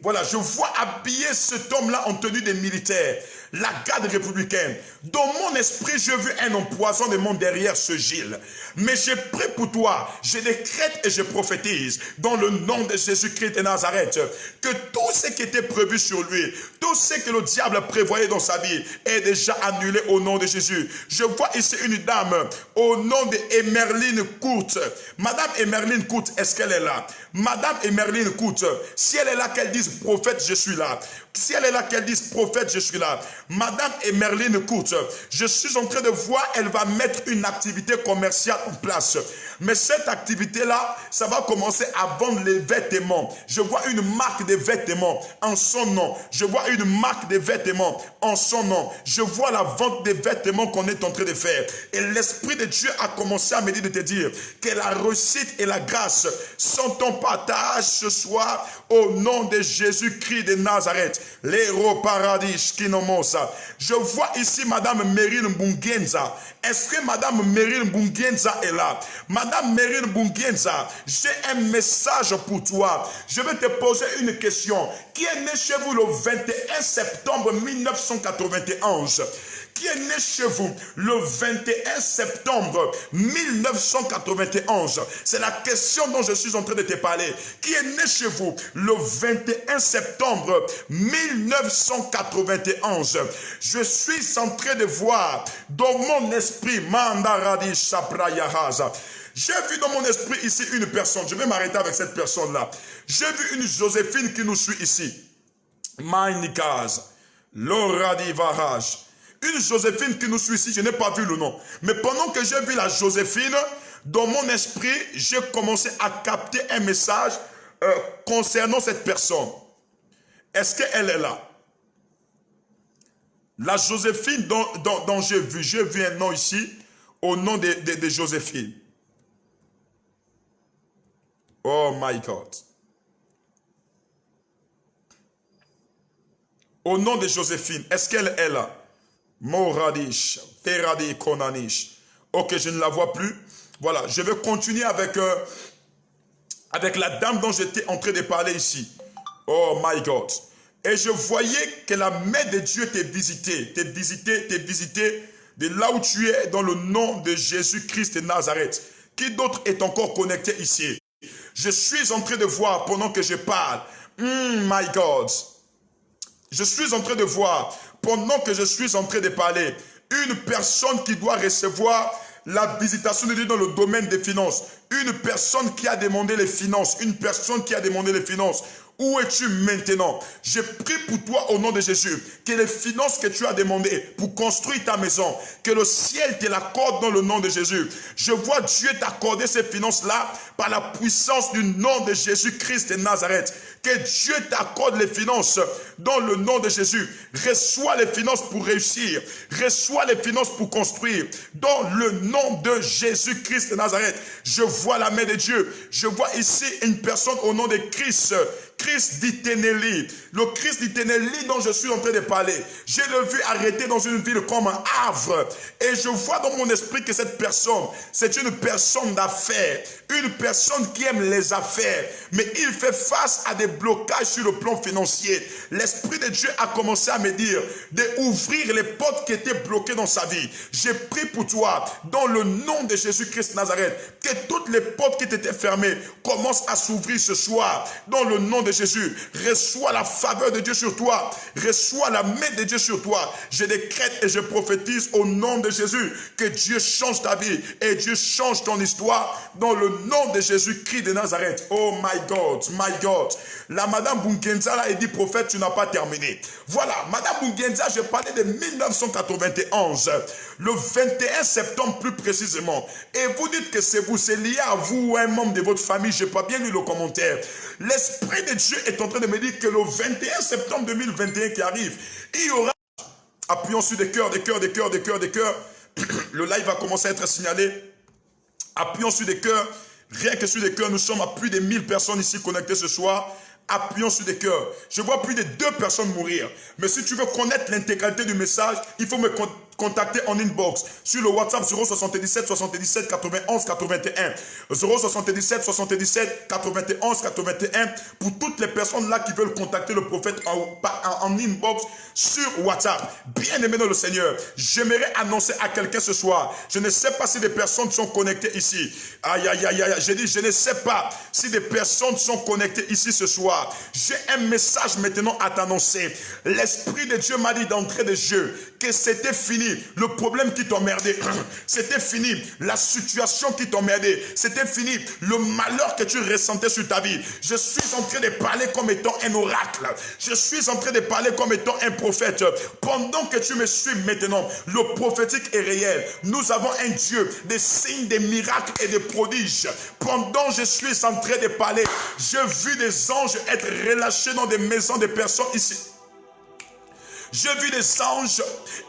Voilà, je vois habiller cet homme-là en tenue de militaire, la garde républicaine. Dans mon esprit, je veux un empoisonnement derrière ce Gilles. Mais j'ai pris pour toi, je décrète et je prophétise, dans le nom de Jésus-Christ de Nazareth, que tout ce qui était prévu sur lui, tout ce que le diable prévoyait dans sa vie, est déjà annulé au nom de Jésus. Je vois ici une dame au nom de Emerline Courte. Madame Emerline Courte, est-ce qu'elle est là? Madame Emerline Courte, si elle est là, qu'elle dise prophète, je suis là. Si elle est là, qu'elle dise prophète, je suis là. Madame Emerline Courte, je suis en train de voir, elle va mettre une activité commerciale en place. Mais cette activité-là, ça va commencer à vendre les vêtements. Je vois une marque de vêtements en son nom. Je vois une marque de vêtements en son nom. Je vois la vente des vêtements qu'on est en train de faire. Et l'Esprit de Dieu a commencé à me dire de te dire que la réussite et la grâce sont ton partage ce soir au nom de Jésus-Christ de Nazareth. L'héros paradis kinomosa. Je vois ici Madame Meryl Bungenza. Est-ce que Madame Meryl Bungenza est là? Madame Meryl Bungenza, j'ai un message pour toi. Je vais te poser une question. Qui est né chez vous le 21 septembre 1991? Qui est né chez vous le 21 septembre 1991? C'est la question dont je suis en train de te parler. Qui est né chez vous le 21 septembre 1991? Je suis en train de voir dans mon esprit, Mandaradi Shaprayahaza. J'ai vu dans mon esprit ici une personne. Je vais m'arrêter avec cette personne-là. J'ai vu une Joséphine qui nous suit ici. Mainikaz. Loradi Varaj. Une Joséphine qui nous suit ici, je n'ai pas vu le nom. Mais pendant que j'ai vu la Joséphine, dans mon esprit, j'ai commencé à capter un message concernant cette personne. Est-ce qu'elle est là? La Joséphine dont j'ai vu un nom ici, au nom de Joséphine. Oh my God. Au nom de Joséphine, est-ce qu'elle est là? Moradish, Peradi Konanish. Ok, je ne la vois plus. Voilà, je vais continuer avec la dame dont j'étais en train de parler ici. Oh my God. Et je voyais que la main de Dieu t'est visitée, de là où tu es dans le nom de Jésus-Christ de Nazareth. Qui d'autre est encore connecté ici? Je suis en train de voir pendant que je parle. My God. Je suis en train de voir, pendant que je suis en train de parler, une personne qui doit recevoir la visitation de Dieu dans le domaine des finances. Une personne qui a demandé les finances. Une personne qui a demandé les finances. Où es-tu maintenant? Je prie pour toi au nom de Jésus, que les finances que tu as demandées pour construire ta maison, que le ciel te l'accorde dans le nom de Jésus. Je vois Dieu t'accorder ces finances-là par la puissance du nom de Jésus-Christ de Nazareth. Que Dieu t'accorde les finances dans le nom de Jésus. Reçois les finances pour réussir. Reçois les finances pour construire. Dans le nom de Jésus-Christ de Nazareth. Je vois la main de Dieu. Je vois ici une personne au nom de Christ. Christ d'Iteneli. Le Christ d'Iteneli dont je suis en train de parler. Je l'ai vu arrêté dans une ville comme un Havre. Et je vois dans mon esprit que cette personne, c'est une personne d'affaires. Une personne qui aime les affaires. Mais il fait face à des blocages sur le plan financier. L'Esprit de Dieu a commencé à me dire d'ouvrir les portes qui étaient bloquées dans sa vie. J'ai pris pour toi, dans le nom de Jésus-Christ Nazareth, que toutes les portes qui étaient fermées commencent à s'ouvrir ce soir. Dans le nom de Jésus, reçois la faveur de Dieu sur toi. Reçois la main de Dieu sur toi. Je décrète et je prophétise au nom de Jésus que Dieu change ta vie et Dieu change ton histoire dans le nom de Jésus-Christ de Nazareth. Oh my God, my God. La Madame Bungenza là, elle dit prophète, tu n'as pas terminé. Voilà, Madame Bungenza, je parlais de 1991, le 21 septembre plus précisément. Et vous dites que c'est vous, c'est lié à vous ou un membre de votre famille, je n'ai pas bien lu le commentaire. L'Esprit de Dieu est en train de me dire que le 21 septembre 2021 qui arrive, il y aura, appuyons sur des cœurs, des cœurs, des cœurs, des cœurs, des cœurs. Le live va commencer à être signalé. Appuyons sur des cœurs. Rien que sur des cœurs, nous sommes à plus de 1000 personnes ici connectées ce soir. Appuyons sur des cœurs. Je vois plus de 2 personnes mourir. Mais si tu veux connaître l'intégralité du message, il faut me contacter en inbox sur le WhatsApp 077 77 91 81. 077 77 91 81 pour toutes les personnes là qui veulent contacter le prophète en inbox sur WhatsApp. Bien aimé dans le Seigneur, j'aimerais annoncer à quelqu'un ce soir. Je ne sais pas si des personnes sont connectées ici. Aïe, aïe, aïe, aïe. J'ai dit, je ne sais pas si des personnes sont connectées ici ce soir. J'ai un message maintenant à t'annoncer. L'Esprit de Dieu m'a dit d'entrée de jeu que c'était fini. Le problème qui t'emmerdait, c'était fini. La situation qui t'emmerdait, c'était fini. Le malheur que tu ressentais sur ta vie. Je suis en train de parler comme étant un oracle. Je suis en train de parler comme étant un prophète. Pendant que tu me suis maintenant, le prophétique est réel. Nous avons un Dieu des signes, des miracles et des prodiges. Pendant que je suis en train de parler, j'ai vu des anges être relâchés dans des maisons de personnes ici. J'ai vu des anges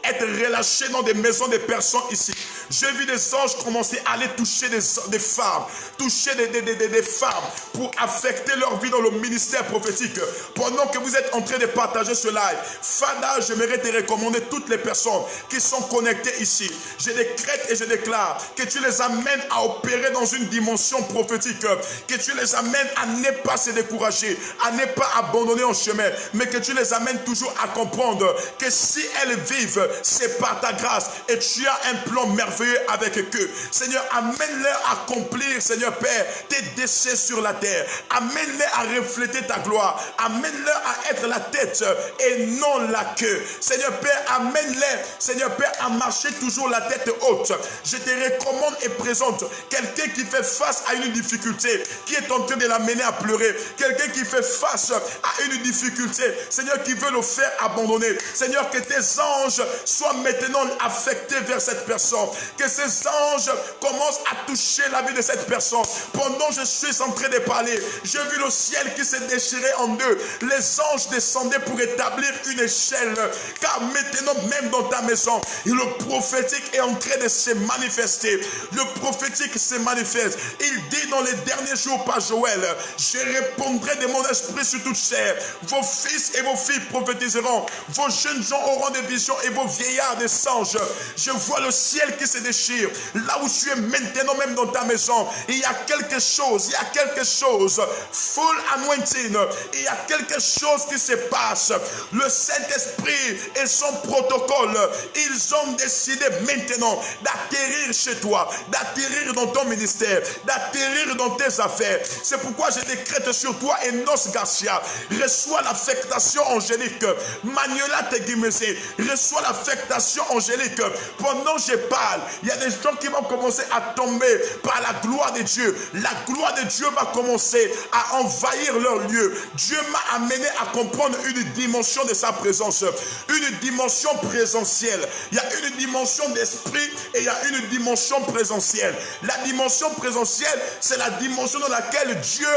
être relâchés dans des maisons de personnes ici. J'ai vu des anges commencer à aller toucher des femmes, toucher des femmes pour affecter leur vie dans le ministère prophétique. Pendant que vous êtes en train de partager ce live, Fada, j'aimerais te recommander toutes les personnes qui sont connectées ici. Je décrète et je déclare que tu les amènes à opérer dans une dimension prophétique, que tu les amènes à ne pas se décourager, à ne pas abandonner en chemin, mais que tu les amènes toujours à comprendre que si elles vivent, c'est par ta grâce et tu as un plan merveilleux avec eux. Seigneur, amène-les à accomplir, Seigneur Père, tes desseins sur la terre. Amène-les à refléter ta gloire. Amène-les à être la tête et non la queue. Seigneur Père, amène-les, Seigneur Père, à marcher toujours la tête haute. Je te recommande et présente quelqu'un qui fait face à une difficulté, qui est en train de l'amener à pleurer. Quelqu'un qui fait face à une difficulté, Seigneur, qui veut le faire abandonner. Seigneur, que tes anges soient maintenant affectés vers cette personne. Que ces anges commencent à toucher la vie de cette personne. Pendant que je suis en train de parler, j'ai vu le ciel qui s'est déchiré en deux. Les anges descendaient pour établir une échelle. Car maintenant, même dans ta maison, le prophétique est en train de se manifester. Le prophétique se manifeste. Il dit dans les derniers jours par Joël, je répondrai de mon esprit sur toute chair. Vos fils et vos filles prophétiseront. Vos jeunes gens auront des visions et vos vieillards des songes. Je vois le ciel qui se déchire. Là où tu es maintenant, même dans ta maison, il y a quelque chose, full anointing. Il y a quelque chose qui se passe. Le Saint-Esprit et son protocole, ils ont décidé maintenant d'atterrir chez toi, d'atterrir dans ton ministère, d'atterrir dans tes affaires. C'est pourquoi je décrète sur toi, Enos Garcia, reçois l'affectation angélique. Manuela Teguimese, reçois l'affectation angélique. Pendant que je parle, il y a des gens qui vont commencer à tomber par la gloire de Dieu. La gloire de Dieu va commencer à envahir leur lieu. Dieu m'a amené à comprendre une dimension de sa présence, une dimension présentielle. Il y a une dimension d'esprit et il y a une dimension présentielle. La dimension présentielle, c'est la dimension dans laquelle Dieu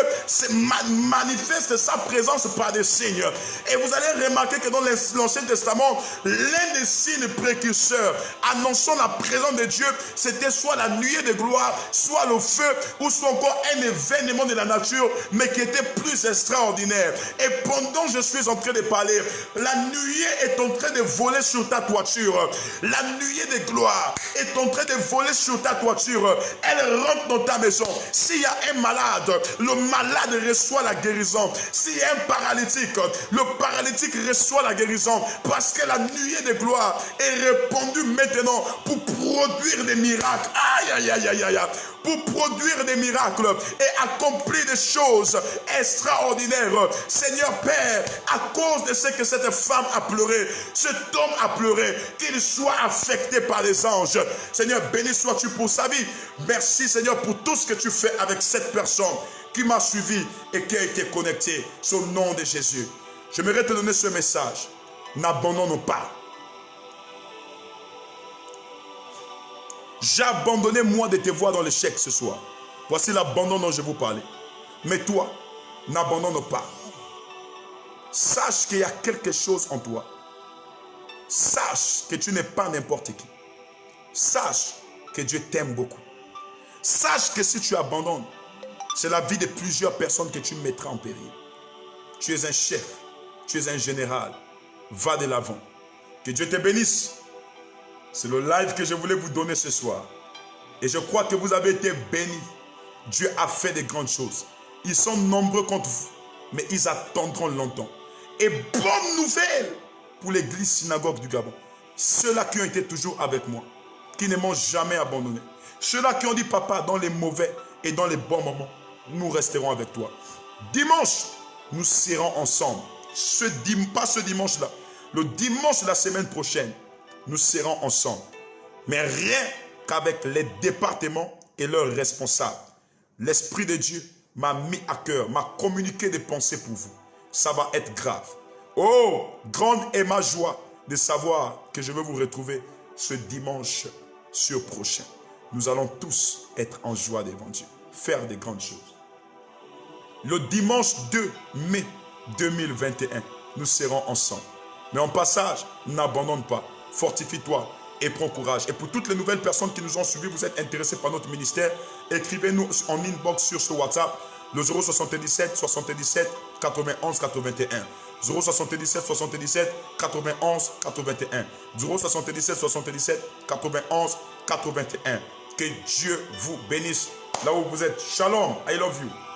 manifeste sa présence par des signes. Et vous allez remarquer que dans l'Ancien Testament, l'un des signes précurseurs annonçant la présence de Dieu, c'était soit la nuée de gloire, soit le feu, ou soit encore un événement de la nature, mais qui était plus extraordinaire. Et pendant que je suis en train de parler, la nuée est en train de voler sur ta toiture. La nuée de gloire est en train de voler sur ta toiture. Elle rentre dans ta maison. S'il y a un malade, le malade reçoit la guérison. S'il y a un paralytique, le paralytique reçoit la guérison. Parce que la nuée de gloire est répandue maintenant pour produire des miracles. Aïe, aïe, aïe, aïe, aïe. Pour produire des miracles et accomplir des choses extraordinaires. Seigneur Père, à cause de ce que cette femme a pleuré, cet homme a pleuré, qu'il soit affecté par les anges. Seigneur, béni sois-tu pour sa vie. Merci Seigneur pour tout ce que tu fais avec cette personne qui m'a suivi et qui a été connectée. Au nom de Jésus. J'aimerais te donner ce message. N'abandonnons pas. J'ai abandonné moi de te voir dans l'échec ce soir. Voici l'abandon dont je vous parlais. Mais toi, n'abandonne pas. Sache qu'il y a quelque chose en toi. Sache que tu n'es pas n'importe qui. Sache que Dieu t'aime beaucoup. Sache que si tu abandonnes, c'est la vie de plusieurs personnes que tu mettras en péril. Tu es un chef, tu es un général. Va de l'avant. Que Dieu te bénisse. C'est le live que je voulais vous donner ce soir. Et je crois que vous avez été bénis. Dieu a fait de grandes choses. Ils sont nombreux contre vous, mais ils attendront longtemps. Et bonne nouvelle pour l'église synagogue du Gabon. Ceux-là qui ont été toujours avec moi, qui ne m'ont jamais abandonné. Ceux-là qui ont dit, papa, dans les mauvais et dans les bons moments, nous resterons avec toi. Dimanche, nous serons ensemble. Pas ce dimanche-là. Le dimanche de la semaine prochaine, nous serons ensemble. Mais rien qu'avec les départements et leurs responsables. L'Esprit de Dieu m'a mis à cœur, m'a communiqué des pensées pour vous. Ça va être grave. Oh, grande est ma joie de savoir que je vais vous retrouver ce dimanche sur prochain. Nous allons tous être en joie devant Dieu, faire des grandes choses. Le dimanche 2 mai 2021, nous serons ensemble. Mais en passage, n'abandonne pas, fortifie-toi et prends courage. Et pour toutes les nouvelles personnes qui nous ont suivis, vous êtes intéressés par notre ministère, écrivez-nous en inbox sur ce WhatsApp, le 077 77 91 81. 077 77 91 81. 077 77 91 81. Que Dieu vous bénisse là où vous êtes. Shalom, I love you.